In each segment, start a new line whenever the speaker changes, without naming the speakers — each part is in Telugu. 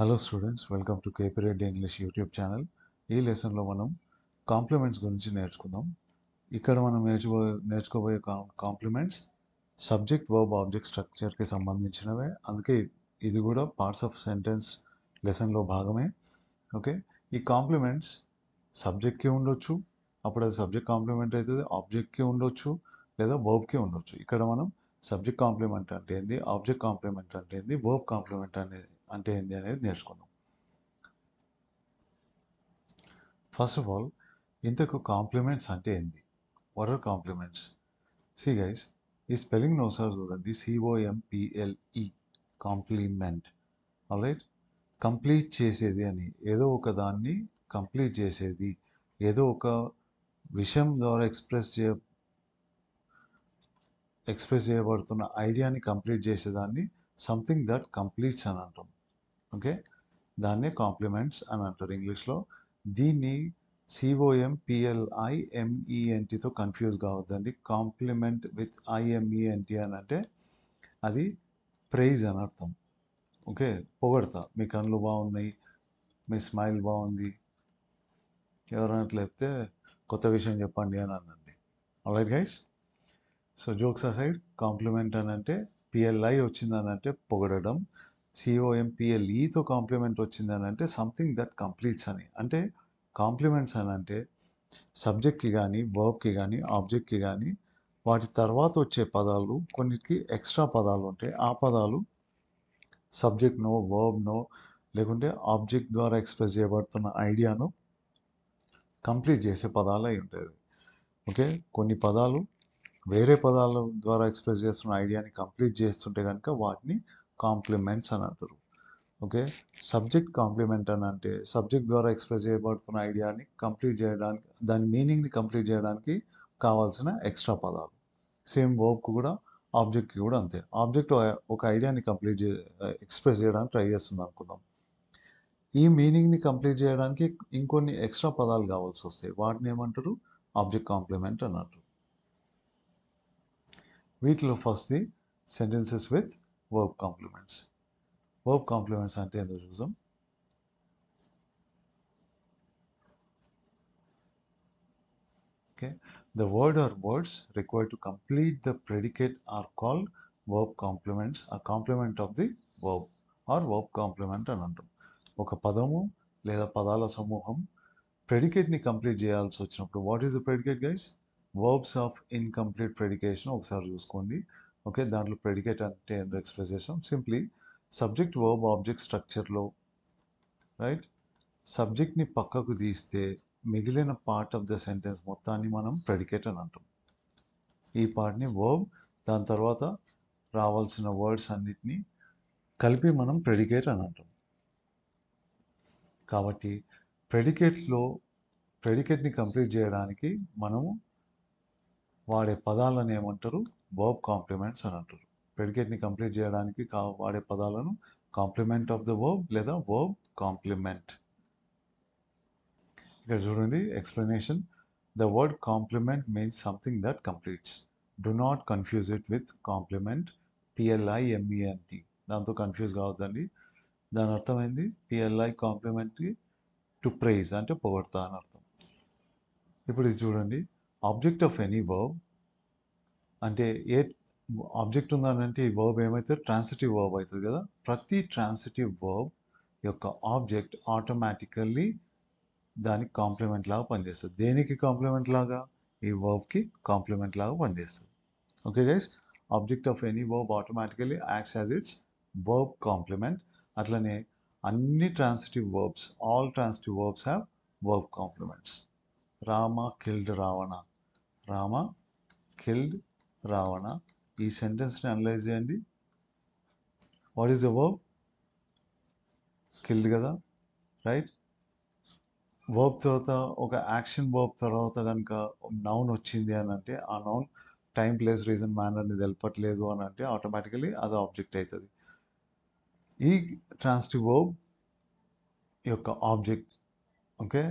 Hello students, welcome to KP Reddy English YouTube channel. ఈ లెసన్లో మనం కాంప్లిమెంట్స్ గురించి నేర్చుకుందాం. ఇక్కడ మనం నేర్చుకోబోయే కాంప్లిమెంట్స్ సబ్జెక్ట్, వర్బ్, ఆబ్జెక్ట్ స్ట్రక్చర్కి సంబంధించినవే. అందుకే ఇది కూడా పార్ట్స్ ఆఫ్ సెంటెన్స్ లెసన్లో భాగమే. ఓకే, ఈ కాంప్లిమెంట్స్ సబ్జెక్ట్కి ఉండొచ్చు, అప్పుడు అది సబ్జెక్ట్ కాంప్లిమెంట్ అవుతుంది. ఆబ్జెక్ట్కి ఉండొచ్చు లేదా వర్బ్కి ఉండొచ్చు. ఇక్కడ మనం సబ్జెక్ట్ కాంప్లిమెంట్ అంటే ఏంది, ఆబ్జెక్ట్ కాంప్లిమెంట్ అంటే ఏంది, వర్బ్ కాంప్లిమెంట్ అంటే ఏంది అనేది నేర్చుకుందాం. ఫస్ట్ ఆఫ్ ఆల్, ఇంతకు కాంప్లిమెంట్స్ అంటే ఏంది? What are complements? See guys, ఈ స్పెల్లింగ్ ఒకసారి చూడండి. COMPLE, complement. ఆల్రైట్, కంప్లీట్ చేసేది అని, ఏదో ఒక దాన్ని కంప్లీట్ చేసేది, ఏదో ఒక విషయం ద్వారా ఎక్స్ప్రెస్ చేయబడుతున్న ఐడియాని కంప్లీట్ చేసేదాన్ని సంథింగ్ దట్ కంప్లీట్స్ అని అంటాం. ఓకే, దాన్నే కాంప్లిమెంట్స్ అని అంటారు ఇంగ్లీష్లో. దీన్ని COMPLIMENTతో కన్ఫ్యూజ్ కావద్దండి. కాంప్లిమెంట్ విత్ IMENT అని అంటే అది ప్రైజ్ అని అర్థం. ఓకే, పొగడతా, మీ కళ్ళు బాగున్నాయి, మీ స్మైల్ బాగుంది, ఎవరైనా లేకపోతే కొత్త విషయం చెప్పండి అని అనండి. Alright guys, so jokes aside, complement అని అంటే PLI వచ్చిందని అంటే పొగడడం, COMPLEతో కాంప్లిమెంట్ వచ్చిందని అంటే సంథింగ్ దట్ కంప్లీట్స్ అని. అంటే కాంప్లిమెంట్స్ అని అంటే సబ్జెక్ట్కి కానీ, వర్బ్కి కానీ, ఆబ్జెక్ట్కి కానీ వాటి తర్వాత వచ్చే పదాలు, కొన్నిటికి ఎక్స్ట్రా పదాలు ఉంటాయి. ఆ పదాలు సబ్జెక్ట్నో, వర్బ్నో లేకుంటే ఆబ్జెక్ట్ ద్వారా ఎక్స్ప్రెస్ చేయబడుతున్న ఐడియాను కంప్లీట్ చేసే పదాలు అయి ఉంటాయి. ఓకే, కొన్ని పదాలు వేరే పదాల ద్వారా ఎక్స్ప్రెస్ చేస్తున్న ఐడియాని కంప్లీట్ చేస్తుంటే కనుక వాటిని కాంప్లిమెంట్స్ అని అంటారు. ఓకే, సబ్జెక్ట్ కాంప్లిమెంట్ అని అంటే సబ్జెక్ట్ ద్వారా ఎక్స్ప్రెస్ చేయబడుతున్న ఐడియాని కంప్లీట్ చేయడానికి, దాని మీనింగ్ని కంప్లీట్ చేయడానికి కావాల్సిన ఎక్స్ట్రా పదాలు. సేమ్ వర్బ్కి కూడా, ఆబ్జెక్ట్కి కూడా అంతే. ఆబ్జెక్ట్ ఒక ఐడియాని ఎక్స్ప్రెస్ చేయడానికి ట్రై చేస్తుంది అనుకుందాం. ఈ మీనింగ్ని కంప్లీట్ చేయడానికి ఇంకొన్ని ఎక్స్ట్రా పదాలు కావాల్సి వస్తాయి. వాటిని ఏమంటారు? ఆబ్జెక్ట్ కాంప్లిమెంట్ అని అంటారు. వీటిలో ఫస్ట్ది sentences with verb compliments. Verb compliments అంటే ఏందో చూద్దాం. Okay, the word or words required to complete the predicate are called verb complements, a complement of the verb or verb complement అని అంటాం. ఒక పదము లేదా పదాల సమూహం ప్రెడికేట్ని కంప్లీట్ చేయాల్సి వచ్చినప్పుడు, what is the predicate guys? Verbs of incomplete predication ఒకసారి చూసుకోండి. ఓకే, దాంట్లో ప్రెడికేట్ అంటే ఏందో ఎక్స్ప్రెస్ చేసాం. సింప్లీ సబ్జెక్ట్, వర్బ్, ఆబ్జెక్ట్ స్ట్రక్చర్లో రైట్, సబ్జెక్ట్ని పక్కకు తీస్తే మిగిలిన పార్ట్ ఆఫ్ ద సెంటెన్స్ మొత్తాన్ని మనం ప్రెడికేట్ అని అంటాం. ఈ పార్ట్ని వర్బ్, దాని తర్వాత రావాల్సిన వర్డ్స్ అన్నిటినీ కలిపి మనం ప్రెడికేట్ అని అంటాం. కాబట్టి ప్రెడికేట్ని కంప్లీట్ చేయడానికి మనము వాడే పదాలను ఏమంటారు? వర్బ్ కాంప్లిమెంట్స్ అని అంటారు. ప్రెడికేట్ని కంప్లీట్ చేయడానికి వాడే పదాలను కాంప్లిమెంట్ ఆఫ్ ద వర్బ్ లేదా వర్బ్ కాంప్లిమెంట్. ఇక్కడ చూడండి explanation. The word complement means something that completes. Do not confuse it with compliment, PLIMENT. దాంతో కన్ఫ్యూజ్ కావద్దండి. దాని అర్థమైంది PLI కాంప్లిమెంట్కి టు ప్రైజ్ అంటే పొగడతా అని అర్థం. ఇప్పుడు ఇది చూడండి, ఆబ్జెక్ట్ ఆఫ్ ఎనీ వర్బ్ అంటే ఏ ఆబ్జెక్ట్ ఉందనంటే ఈ వర్బ్ ఏమైతే ట్రాన్సిటివ్ వర్బ్ అవుతుంది కదా. ప్రతి ట్రాన్సిటివ్ వర్బ్ యొక్క ఆబ్జెక్ట్ ఆటోమేటికల్లీ దానికి కాంప్లిమెంట్ లాగా పనిచేస్తుంది. దేనికి కాంప్లిమెంట్ లాగా? ఈ వర్బ్కి కాంప్లిమెంట్ లాగా పనిచేస్తుంది. Okay guys, object of any verb automatically acts as its verb complement. అట్లనే అన్ని transitive verbs, all transitive verbs have verb complements. Rama killed Ravana, Rama killed Ravana. ఈ సెంటెన్స్ని అనలైజ్ చేయండి. What is the verb? Killed కదా, రైట్. వర్బ్ తర్వాత ఒక యాక్షన్ వర్బ్ తర్వాత కనుక నౌన్ వచ్చింది అని అంటే ఆ నౌన్ టైం, ప్లేస్, రీజన్, మేనర్ని తెలపట్లేదు అని అంటే ఆటోమేటికలీ అది ఆబ్జెక్ట్ అవుతుంది. ఈ ట్రాన్సిటివ్ వర్బ్ యొక్క ఆబ్జెక్ట్ ఓకే,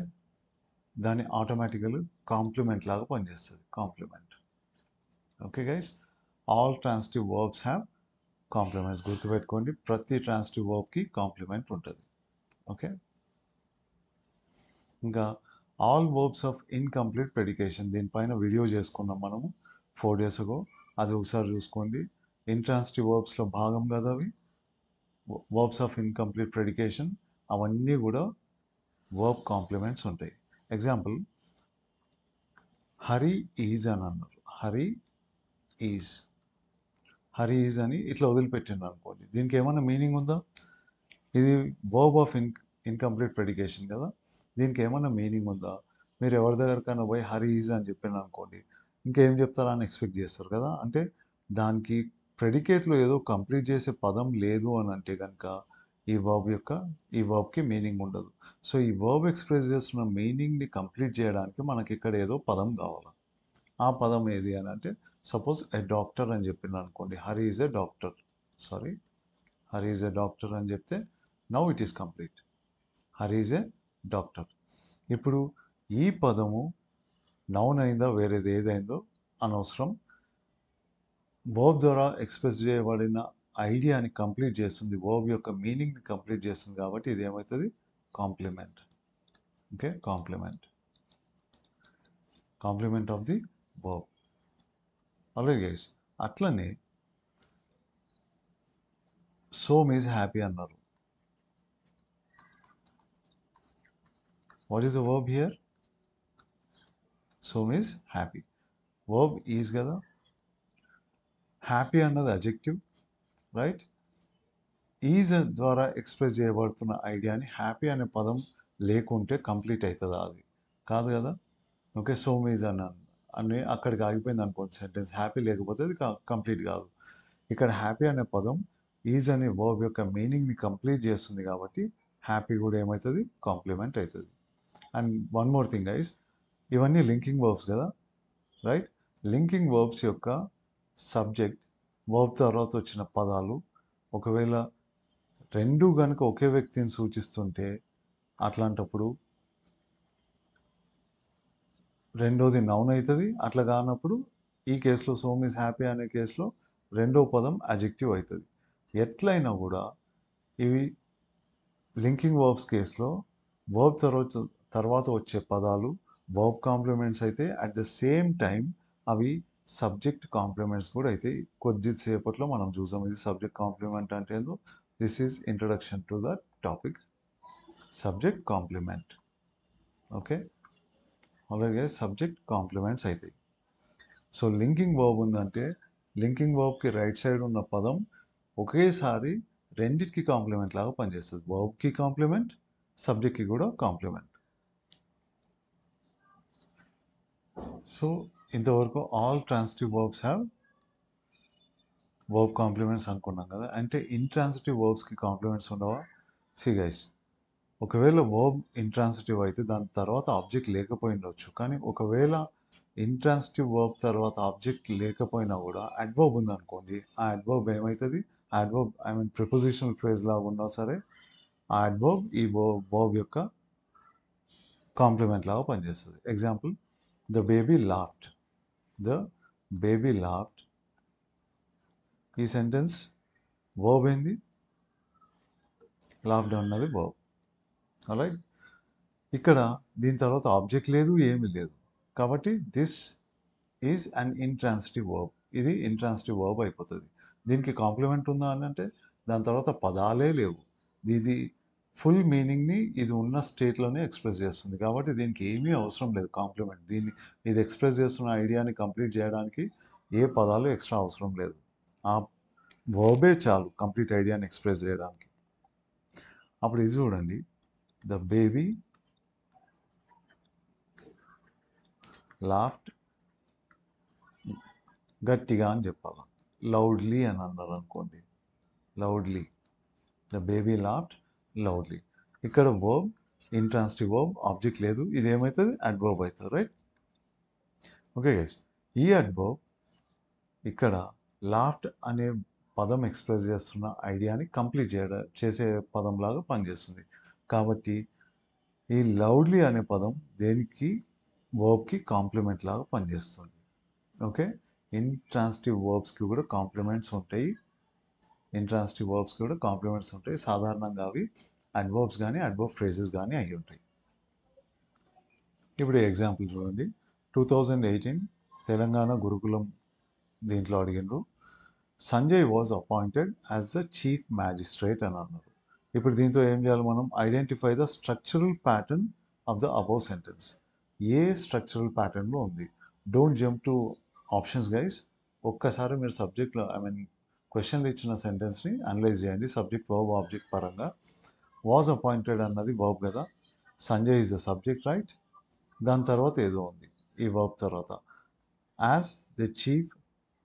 దాని ఆటోమేటికల్ కాంప్లిమెంట్ లాగా పనిచేస్తుంది. Complement. Okay guys, all transitive verbs have complements. గుర్తుపెట్టుకోండి, ప్రతి ట్రాన్సిటివ్ వర్బ్కి కాంప్లిమెంట్ ఉంటుంది. ఓకే. ఇంకా all verbs of incomplete predication దీనిపైన వీడియో చేసుకున్నాం మనము 4 days ago. అది ఒకసారి చూసుకోండి. ఇంట్రాన్సిటివ్ వర్బ్స్లో భాగం కదా అవి. వర్బ్స్ ఆఫ్ ఇన్కంప్లీట్ ప్రెడికేషన్ అవన్నీ కూడా వర్బ్ కాంప్లిమెంట్స్ ఉంటాయి. ఎగ్జాంపుల్, హరి ఈజ్ అని అన్నారు. హరి ఈజ్, హరి ఈజ్ అని ఇట్లా వదిలిపెట్టిండ్రు అనుకోండి. దీనికి ఏమైనా మీనింగ్ ఉందా? ఇది వర్బ్ ఆఫ్ ఇన్కంప్లీట్ ప్రెడికేషన్ కదా. దీనికి ఏమైనా మీనింగ్ ఉందా? మీరు ఎవరి దగ్గరకైనా పోయి హరి ఈజ్ అని చెప్పాను అనుకోండి, ఇంకేం చెప్తారా అని ఎక్స్పెక్ట్ చేస్తారు కదా. అంటే దానికి ప్రెడికేట్లో ఏదో కంప్లీట్ చేసే పదం లేదు అని అంటే కనుక ఈ వర్బ్కి మీనింగ్ ఉండదు. సో ఈ వర్బ్ ఎక్స్ప్రెస్ చేస్తున్న మీనింగ్ని కంప్లీట్ చేయడానికి మనకి ఇక్కడ ఏదో పదం కావాలి. ఆ పదం ఏది అని అంటే, సపోజ్ ఎ డాక్టర్ అని చెప్పింది అనుకోండి. Hari is a doctor, sorry, Hari is a doctor అని చెప్తే now it is complete. Hari is a doctor. ఇప్పుడు ఈ పదము నౌన్ అయిందా వేరేది ఏదైందో అనవసరం. వర్బ్ ద్వారా ఎక్స్ప్రెస్ చేయబడిన ఐడియాని కంప్లీట్ చేస్తుంది, వర్బ్ యొక్క మీనింగ్ని కంప్లీట్ చేస్తుంది. కాబట్టి ఇది ఏమవుతుంది? Complement. Okay, complement, complement of the verb. Already guys, అట్లనే సోమ్ ఈజ్ హ్యాపీ అన్నారు. What is the verb here? Som is happy. Verb is కదా. హ్యాపీ అన్నది అడ్జెక్టివ్, రైట్? ఈజ్ ద్వారా ఎక్స్ప్రెస్ చేయబడుతున్న ఐడియాని హ్యాపీ అనే పదం లేకుంటే కంప్లీట్ అవుతుందా? అది కాదు కదా. ఓకే, సోమ్ ఈజ్ అని అక్కడికి ఆగిపోయింది అనుకోండి సెంటెన్స్. హ్యాపీ లేకపోతే అది కంప్లీట్ కాదు. ఇక్కడ హ్యాపీ అనే పదం ఈజ్ అనే వర్బ్ యొక్క మీనింగ్ని కంప్లీట్ చేస్తుంది కాబట్టి హ్యాపీ కూడా ఏమవుతుంది? కాంప్లిమెంట్ అవుతుంది. And one more thing guys, ఇవన్నీ లింకింగ్ వర్బ్స్ కదా, రైట్? లింకింగ్ వర్బ్స్ యొక్క సబ్జెక్ట్, వర్బ్ తర్వాత వచ్చిన పదాలు ఒకవేళ రెండు కనుక ఒకే వ్యక్తిని సూచిస్తుంటే అట్లాంటప్పుడు రెండోది నౌన్ అవుతుంది. అట్లా కానప్పుడు ఈ కేసులో సోమ్ ఈజ్ హ్యాపీ అనే కేసులో రెండో పదం అడ్జెక్టివ్ అవుతుంది. ఎట్లయినా కూడా ఇవి లింకింగ్ వర్బ్స్ కేసులో వర్బ్ తర్వాత వచ్చే పదాలు వర్బ్ కాంప్లిమెంట్స్ అయితే అట్ ద సేమ్ టైం అవి సబ్జెక్ట్ కాంప్లిమెంట్స్ కూడా అయితే. కొద్దిసేపట్లో మనం చూసాం ఇది సబ్జెక్ట్ కాంప్లిమెంట్ అంటే ఏందో. This is introduction to the topic subject complement. Okay, అలాగే సబ్జెక్ట్ కాంప్లిమెంట్స్ అవుతాయి. సో లింకింగ్ వర్బ్ ఉందంటే లింకింగ్ వర్బ్కి రైట్ సైడ్ ఉన్న పదం ఒకేసారి రెండిటికి కాంప్లిమెంట్ లాగా పనిచేస్తుంది. వర్బ్కి కాంప్లిమెంట్, సబ్జెక్ట్కి కూడా కాంప్లిమెంట్. సో ఇంతవరకు all transitive verbs have verb compliments అనుకున్నాం కదా. అంటే ఇంట్రాన్సిటివ్ వర్బ్స్కి కాంప్లిమెంట్స్ ఉండవా? సి గైస్, ఒకవేళ వర్బ్ ఇంట్రాన్సిటివ్ అయితే దాని తర్వాత ఆబ్జెక్ట్ లేకపోయిండొచ్చు. కానీ ఒకవేళ ఇంట్రాన్సిటివ్ వర్బ్ తర్వాత ఆబ్జెక్ట్ లేకపోయినా కూడా అడ్వర్బ్ ఉందనుకోండి, ఆ అడ్వర్బ్ ఏమవుతుంది? అడ్వర్బ్ ప్రిపోజిషనల్ ఫ్రేజ్ లాగా ఉన్నా సరే ఆ అడ్వర్బ్ ఈ వర్బ్ యొక్క కాంప్లిమెంట్ లాగా పనిచేస్తుంది. Example, the baby laughed. The baby laughed, ఈ సెంటెన్స్ వర్బ్ ఏంది? లాఫ్ట్ అన్నది వర్బ్. రైట్? ఇక్కడ దీని తర్వాత ఆబ్జెక్ట్ లేదు, ఏమీ లేదు. కాబట్టి this is an intransitive verb. ఇది ఇంట్రాన్సిటివ్ వర్బ్ అయిపోతుంది. దీనికి కాంప్లిమెంట్ ఉందా అని అంటే దాని తర్వాత పదాలే లేవు. ఇది ఫుల్ మీనింగ్ని ఇది ఉన్న స్టేట్లోనే ఎక్స్ప్రెస్ చేస్తుంది. కాబట్టి దీనికి ఏమీ అవసరం లేదు కాంప్లిమెంట్. ఇది ఎక్స్ప్రెస్ చేస్తున్న ఐడియాని కంప్లీట్ చేయడానికి ఏ పదాలు ఎక్స్ట్రా అవసరం లేదు. ఆ వర్బే చాలు కంప్లీట్ ఐడియాని ఎక్స్ప్రెస్ చేయడానికి. అప్పుడు ఇది చూడండి, ద బేబీ లాఫ్ట్, గట్టిగా అని చెప్పాలి. లౌడ్లీ అని అన్నారు అనుకోండి, loudly. The baby laughed loudly. ఇక్కడ వర్బ్ ఇంట్రాన్సిటివ్ వర్బ్, ఆబ్జెక్ట్ లేదు. ఇది ఏమవుతుంది? అడ్వర్బ్ అవుతుంది, రైట్? ఓకే గైస్, ఈ అడ్వర్బ్ ఇక్కడ లాఫ్ట్ అనే పదం ఎక్స్ప్రెస్ చేస్తున్న ఐడియాని కంప్లీట్ చేసే పదంలాగా పనిచేస్తుంది. కాబట్టి ఈ లౌడ్లీ అనే పదం దేనికి? వర్బ్కి కాంప్లిమెంట్ లాగా పనిచేస్తుంది. ఓకే, ఇంట్రాన్సిటివ్ వర్బ్స్కి కూడా కాంప్లిమెంట్స్ ఉంటాయి. ఇంట్రాన్సిటివ్ వర్బ్స్కి కూడా కాంప్లిమెంట్స్ ఉంటాయి. సాధారణంగా అవి అడ్వర్బ్స్ కానీ అడ్వర్బ్ ఫ్రేజెస్ కానీ అయి ఉంటాయి. ఇప్పుడు ఎగ్జాంపుల్ చూడండి. 2018 తెలంగాణ గురుకులం దీంట్లో అడిగినారు. Sanjay was appointed as the chief magistrate అని అన్నారు. ఇప్పుడు దీంతో ఏం చేయాలి మనం? Identify the structural pattern of the above sentence. A structural ప్యాటర్న్లో ఉంది? Don't jump to options guys. ఒక్కసారి మీరు సబ్జెక్ట్లో క్వశ్చన్లు ఇచ్చిన సెంటెన్స్ని అనలైజ్ చేయండి సబ్జెక్ట్ వర్బ్ ఆబ్జెక్ట్ పరంగా. వాజ్ అపాయింటెడ్ అన్నది వర్బ్ కదా, Sanjay is the subject right. దాని తర్వాత ఏదో ఉంది ఈ వర్బ్ తర్వాత, యాజ్ ద చీఫ్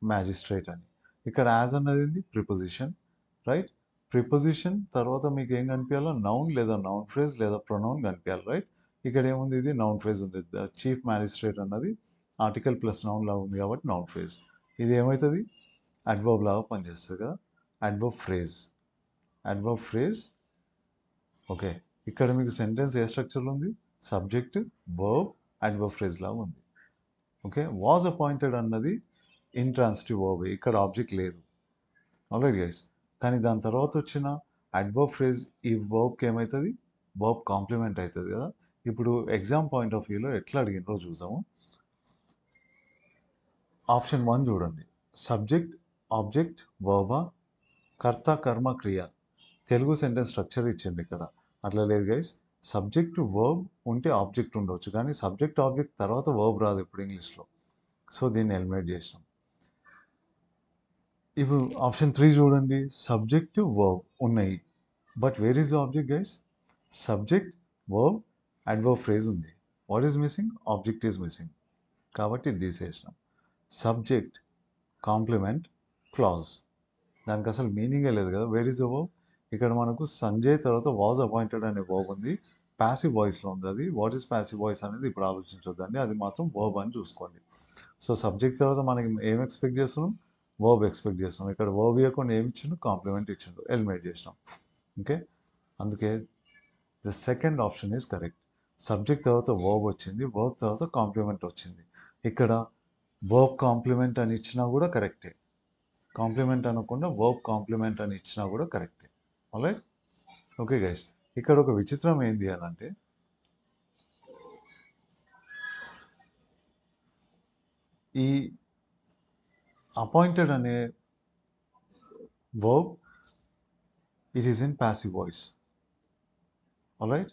మ్యాజిస్ట్రేట్ అని. ఇక్కడ యాజ్ అన్నది ఏంది? Preposition right. ప్రిపోజిషన్ తర్వాత మీకు ఏం కనిపించాలో? నౌన్ లేదా నౌన్ ఫ్రేజ్ లేదా ప్రొనౌన్ కనిపించాలి రైట్. ఇక్కడ ఏముంది? ఇది నౌన్ ఫ్రేజ్ ఉంది. ద చీఫ్ మ్యాజిస్ట్రేట్ అన్నది ఆర్టికల్ ప్లస్ నౌన్ లాగా ఉంది కాబట్టి నౌన్ ఫ్రేజ్. ఇది ఏమవుతుంది? అడ్వర్బ్ లాగా పనిచేస్తుంది కదా, adverb phrase. Adverb phrase. Okay, ఇక్కడ మీకు సెంటెన్స్ ఏ స్ట్రక్చర్లో ఉంది? సబ్జెక్ట్, వర్బ్, అడ్వర్బ్ ఫ్రేజ్ లాగా ఉంది. ఓకే, వాజ్ అపాయింటెడ్ అన్నది ఇంట్రాన్సిటివ్ వర్బ్, ఇక్కడ ఆబ్జెక్ట్ లేదు. Alright guys. కానీ దాని తర్వాత వచ్చిన అడ్వర్బ్ ఫ్రేజ్ ఈ వర్బ్కి ఏమవుతుంది? వర్బ్ కాంప్లిమెంట్ అవుతుంది కదా. ఇప్పుడు ఎగ్జామ్ పాయింట్ ఆఫ్ వ్యూలో ఎట్లా అడిగినరో చూసాము. ఆప్షన్ 1 చూడండి. సబ్జెక్ట్, ఆబ్జెక్ట్, వర్బా, కర్త, కర్మ, క్రియ. తెలుగు సెంటెన్స్ స్ట్రక్చర్ ఇచ్చింది ఇక్కడ. అట్లా లేదు గైస్. సబ్జెక్ట్ వర్బ్ ఉంటే ఆబ్జెక్ట్ ఉండొచ్చు, కానీ సబ్జెక్ట్ ఆబ్జెక్ట్ తర్వాత వర్బ్ రాదు ఇప్పుడు ఇంగ్లీష్లో. సో దీన్ని ఎలిమినేట్ చేసినాం. ఇప్పుడు ఆప్షన్ 3 చూడండి. సబ్జెక్ట్ వర్బ్ ఉన్నాయి, but where is the object guys? Subject, verb, adverb phrase ఉంది. What is missing? Object is missing. కాబట్టి ఇది తీసేసినాం. Subject, complement, clause. దానికి అసలు మీనింగే లేదు కదా. Wear is the verb? ఇక్కడ మనకు సంజయ్ తర్వాత వాజ్ అపాయింటెడ్ అనే వర్బ్ ఉంది, ప్యాసివ్ వాయిస్లో ఉంది. అది వాట్ ఈస్ ప్యాసివ్ వాయిస్ అనేది ఇప్పుడు ఆలోచించొద్దండి, అది మాత్రం వర్బ్ అని చూసుకోండి. సో సబ్జెక్ట్ తర్వాత మనకి ఏం ఎక్స్పెక్ట్ చేస్తున్నాం? వర్బ్ ఎక్స్పెక్ట్ చేస్తున్నాం. ఇక్కడ వర్బ్ ఇవ్వకుండా ఏమి ఇచ్చిండు? కాంప్లిమెంట్ ఇచ్చిండు. ఎలిమినేట్ చేసినాం. ఓకే, అందుకే the second option is correct. Subject తర్వాత వర్బ్ వచ్చింది, వర్బ్ తర్వాత కాంప్లిమెంట్ వచ్చింది. ఇక్కడ వర్బ్ కాంప్లిమెంట్ అని ఇచ్చినా కూడా కరెక్టే, కాంప్లిమెంట్ అనకుండా వర్బ్ కాంప్లిమెంట్ అని ఇచ్చినా కూడా కరెక్టే. ఆల్రైట్. ఓకే గైస్, ఇక్కడ ఒక విచిత్రం ఏంది అని అంటే, ఈ అపాయింటెడ్ అనే verb it is in passive voice. Alright,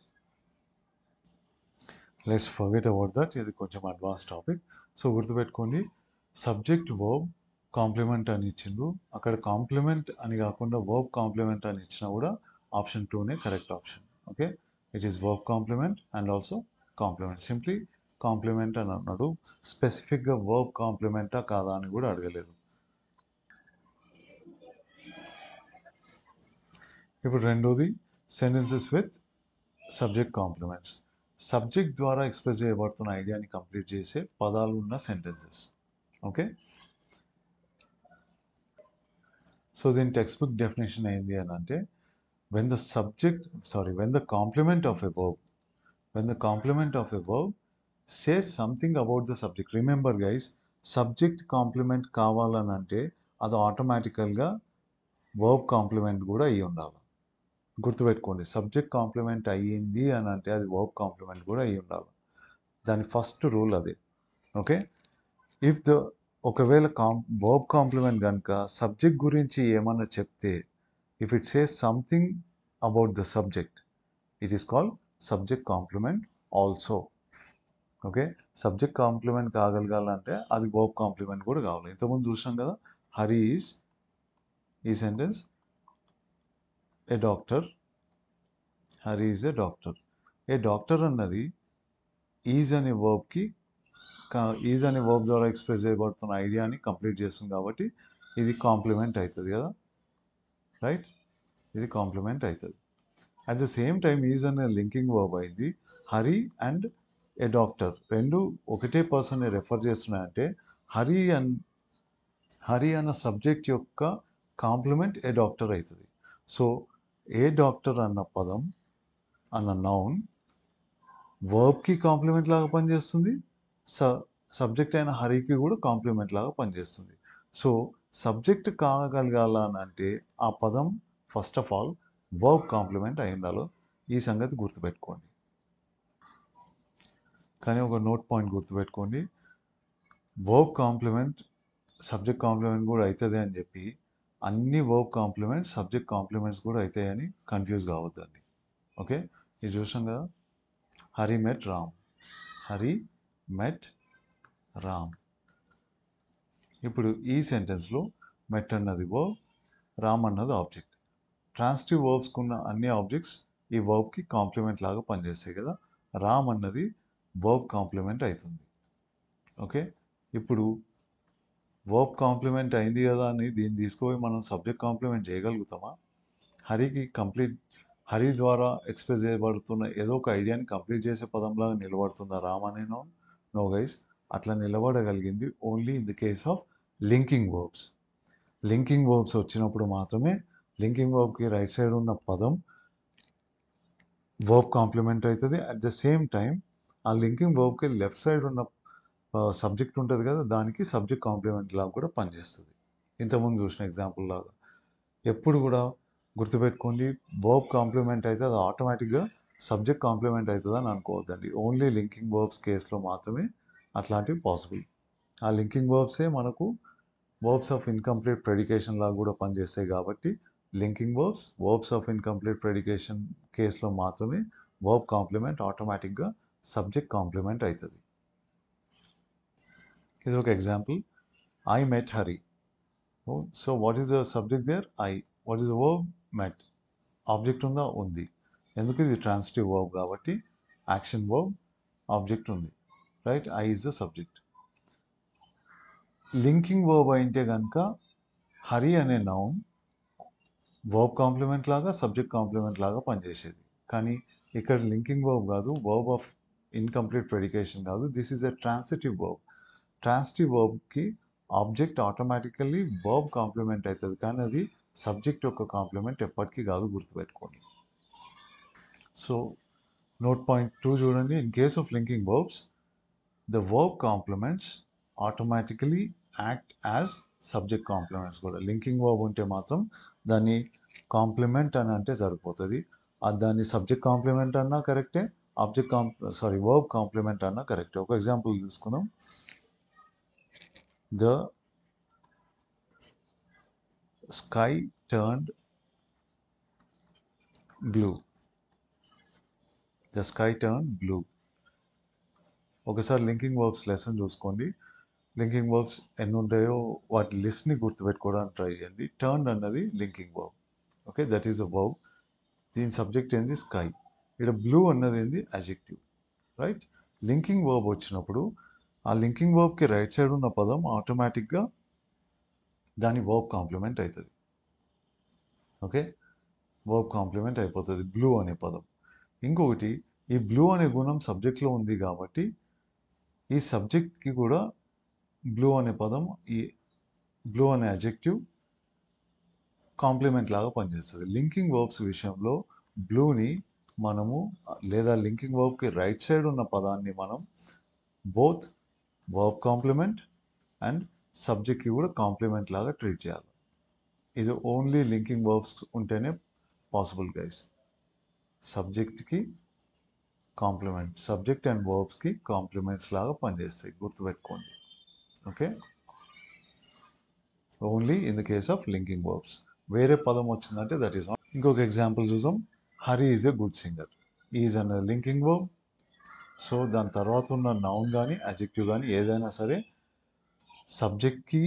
let's forget about that. ఇది కొంచెం అడ్వాన్స్ టాపిక్. సో గుర్తుపెట్టుకోండి, సబ్జెక్ట్ వర్బ్ కాంప్లిమెంట్ అని ఇచ్చిండు. అక్కడ కాంప్లిమెంట్ అని కాకుండా వర్బ్ కాంప్లిమెంట్ అని ఇచ్చినా కూడా ఆప్షన్ 2నే correct option. Okay, it is verb complement and also complement. Simply complement అని అన్నాడు, స్పెసిఫిక్గా వర్బ్ కాంప్లిమెంటా కాదా అని కూడా అడగలేదు. ఇప్పుడు రెండోది, sentences with subject compliments. Subject ద్వారా ఎక్స్ప్రెస్ చేయబడుతున్న ఐడియాని కంప్లీట్ చేసే పదాలు ఉన్న సెంటెన్సెస్. ఓకే, సో దీని టెక్స్ట్ బుక్ డెఫినేషన్ ఏంది అని అంటే, when the complement of a verb says something about the subject. Remember guys, subject complement కావాలని అంటే అది ఆటోమేటికల్గా వర్బ్ కాంప్లిమెంట్ కూడా అయ్యి ఉండాలి. గుర్తుపెట్టుకోండి, సబ్జెక్ట్ కాంప్లిమెంట్ అయ్యింది అని అంటే అది వర్బ్ కాంప్లిమెంట్ కూడా అయ్యి ఉండాలి. దాని ఫస్ట్ రూల్ అది. ఓకే, ఒకవేళ వర్బ్ కాంప్లిమెంట్ కనుక సబ్జెక్ట్ గురించి ఏమన్నా చెప్తే, if it says something about the subject, it is called subject complement also. Okay, subject complement కాగలగాలంటే అది వర్బ్ కాంప్లిమెంట్ కూడా కావాలి. ఇంతకుముందు చూసాం కదా, హరి ఈజ్, ఈ sentence, a doctor, Hari is a doctor. A doctor అన్నది ఈజ్ అనే వర్బ్కి, ఈజ్ అనే వర్బ్ ద్వారా ఎక్స్ప్రెస్ చేయబడుతున్న ఐడియాని కంప్లీట్ చేస్తుంది కాబట్టి ఇది కాంప్లిమెంట్ అవుతుంది కదా, రైట్. ఇది కాంప్లిమెంట్ అవుతుంది. At the same time is అనే లింకింగ్ వర్బ్ అయింది. హరి అండ్ ఏ డాక్టర్ రెండు ఒకటే పర్సన్ని రెఫర్ చేస్తున్నాయంటే హరి అన్న సబ్జెక్ట్ యొక్క కాంప్లిమెంట్ ఏ డాక్టర్ అవుతుంది. సో ఏ డాక్టర్ అన్న పదం అన్న నౌన్ వర్బ్కి కాంప్లిమెంట్ లాగా పనిచేస్తుంది, సబ్జెక్ట్ అయిన హరికి కూడా కాంప్లిమెంట్ లాగా పనిచేస్తుంది. సో సబ్జెక్ట్ కాగలగాలని అంటే ఆ పదం first of all verb complement అయి ఉండాలి. ఈ సంగతి గుర్తుపెట్టుకోండి. కానీ ఒక నోట్ పాయింట్ గుర్తుపెట్టుకోండి, వర్బ్ కాంప్లిమెంట్ సబ్జెక్ట్ కాంప్లిమెంట్ కూడా అవుతుంది అని చెప్పి అన్ని వర్బ్ కాంప్లిమెంట్స్ సబ్జెక్ట్ కాంప్లిమెంట్స్ కూడా అవుతాయని కన్ఫ్యూజ్ కావద్దండి. ఓకే, ఇది చూసాం కదా, హరి మెట్ రామ్, హరి మెట్ రామ్. ఇప్పుడు ఈ సెంటెన్స్లో మెట్ అన్నది వర్బ్, రామ్ అన్నది ఆబ్జెక్ట్. ట్రాన్సిటివ్ వర్బ్స్కి ఉన్న అన్ని ఆబ్జెక్ట్స్ ఈ వర్బ్కి కాంప్లిమెంట్ లాగా పనిచేస్తాయి కదా. రామ్ అన్నది వర్బ్ కాంప్లిమెంట్ అవుతుంది. ఓకే, ఇప్పుడు వర్బ్ కాంప్లిమెంట్ అయింది కదా అని దీన్ని తీసుకుపోయి మనం సబ్జెక్ట్ కాంప్లిమెంట్ చేయగలుగుతామా? హరి ద్వారా ఎక్స్ప్రెస్ చేయబడుతున్న ఏదో ఒక ఐడియాని కంప్లీట్ చేసే పదంలాగా నిలబడుతుందా రామ్ అనే నౌన్? నో గైస్, అట్లా నిలబడగలిగింది only in the case of linking verbs. Linking verbs వచ్చినప్పుడు మాత్రమే లింకింగ్ వర్బ్కి రైట్ సైడ్ ఉన్న పదం వర్బ్ కాంప్లిమెంట్ అవుతుంది. అట్ ద సేమ్ టైం ఆ లింకింగ్ వర్బ్కి లెఫ్ట్ సైడ్ ఉన్న సబ్జెక్ట్ ఉంటుంది కదా, దానికి సబ్జెక్ట్ కాంప్లిమెంట్ లాగా కూడా పనిచేస్తుంది. ఇంతకుముందు చూసిన ఎగ్జాంపుల్ లాగా. ఎప్పుడు కూడా గుర్తుపెట్టుకోండి, వర్బ్ కాంప్లిమెంట్ అయితే అది ఆటోమేటిక్గా సబ్జెక్ట్ కాంప్లిమెంట్ అవుతుంది అని అనుకోవద్దండి. ఓన్లీ లింకింగ్ వర్బ్స్ కేసులో మాత్రమే అట్లాంటివి పాసిబుల్. ఆ లింకింగ్ వర్బ్సే మనకు వర్బ్స్ ఆఫ్ ఇన్కంప్లీట్ ప్రెడికేషన్ లాగా కూడా పనిచేస్తాయి కాబట్టి linking verbs of incomplete predication కేసులో మాత్రమే వర్బ్ కాంప్లిమెంట్ ఆటోమేటిక్గా సబ్జెక్ట్ కాంప్లిమెంట్ అవుతుంది. ఇది ఒక example, I met Hari. So what is the subject there? I. What is the verb? Met. Object ఉందా? ఉంది. ఎందుకు? ఇది ట్రాన్సిటివ్ వర్బ్ కాబట్టి యాక్షన్ వర్బ్, ఆబ్జెక్ట్ ఉంది, right? I is the subject. Linking verb అయితే కనుక హరి అనే నౌన్ వర్బ్ కాంప్లిమెంట్ లాగా సబ్జెక్ట్ కాంప్లిమెంట్ లాగా పనిచేసేది. కానీ ఇక్కడ లింకింగ్ వర్బ్ కాదు, వర్బ్ ఆఫ్ ఇన్కంప్లీట్ ప్రెడికేషన్ కాదు, this is a transitive verb. Transitive వర్బ్కి ఆబ్జెక్ట్ ఆటోమేటికల్లీ వర్బ్ కాంప్లిమెంట్ అవుతుంది, కానీ అది సబ్జెక్ట్ యొక్క కాంప్లిమెంట్ ఎప్పటికీ కాదు, గుర్తుపెట్టుకోండి. సో నోట్ పాయింట్ 2 చూడండి, in case of linking verbs the verb compliments automatically act as subject compliments కూడా. లింకింగ్ వర్బ్ ఉంటే మాత్రం దాన్ని కాంప్లిమెంట్ అని అంటే సరిపోతుంది, దాన్ని సబ్జెక్ట్ కాంప్లిమెంట్ అన్నా కరెక్టే, వర్బ్ కాంప్లిమెంట్ అన్నా కరెక్టే. ఒక ఎగ్జాంపుల్ చూసుకుందాం, the sky turned blue. The sky turn blue. ఒకసారి లింకింగ్ వర్బ్స్ లెసన్ చూసుకోండి. లింకింగ్ వర్బ్స్ ఎన్ని ఉంటాయో వాటి లిస్ట్ని గుర్తుపెట్టుకోవడానికి ట్రై చేయండి. టర్న్ అన్నది linking verb. Okay, that is a verb. దీని సబ్జెక్ట్ ఏంది? స్కై. ఇక్కడ బ్లూ అన్నది ఏంది? Adjective, right? లింకింగ్ వర్బ్ వచ్చినప్పుడు ఆ లింకింగ్ వర్బ్కి రైట్ సైడ్ ఉన్న పదం ఆటోమేటిక్గా దాని వర్బ్ కాంప్లిమెంట్ అవుతుంది. ఓకే, వర్బ్ కాంప్లిమెంట్ అయిపోతుంది బ్లూ అనే పదం. ఇంకొకటి, ఈ బ్లూ అనే గుణం సబ్జెక్ట్లో ఉంది కాబట్టి ఈ సబ్జెక్ట్కి కూడా బ్లూ అనే పదం, ఈ బ్లూ అనే అడ్జెక్టివ్ కాంప్లిమెంట్ లాగా పనిచేస్తుంది. లింకింగ్ వర్బ్స్ విషయంలో బ్లూని మనము లేదా లింకింగ్ వర్బ్కి రైట్ సైడ్ ఉన్న పదాన్ని మనం బోత్ వర్బ్ కాంప్లిమెంట్ అండ్ సబ్జెక్ట్కి కూడా కాంప్లిమెంట్ లాగా ట్రీట్ చేయాలి. ఇది ఓన్లీ లింకింగ్ వర్బ్స్ ఉంటేనే పాసిబుల్ గైస్. సబ్జెక్ట్కి కాంప్లిమెంట్, సబ్జెక్ట్ అండ్ వర్బ్స్కి కాంప్లిమెంట్స్ లాగా పనిచేస్తాయి, గుర్తుపెట్టుకోండి. Okay, only in the case of linking verbs. వేరే పదం వచ్చిందంటే దట్ ఈస్ నాట్. ఇంకొక ఎగ్జాంపుల్ చూసాం, Hari is a good singer. Is అనే లింకింగ్ వర్బ్. సో దాని తర్వాత ఉన్న నౌన్ కానీ అడ్జెక్టివ్ కానీ ఏదైనా సరే సబ్జెక్ట్కి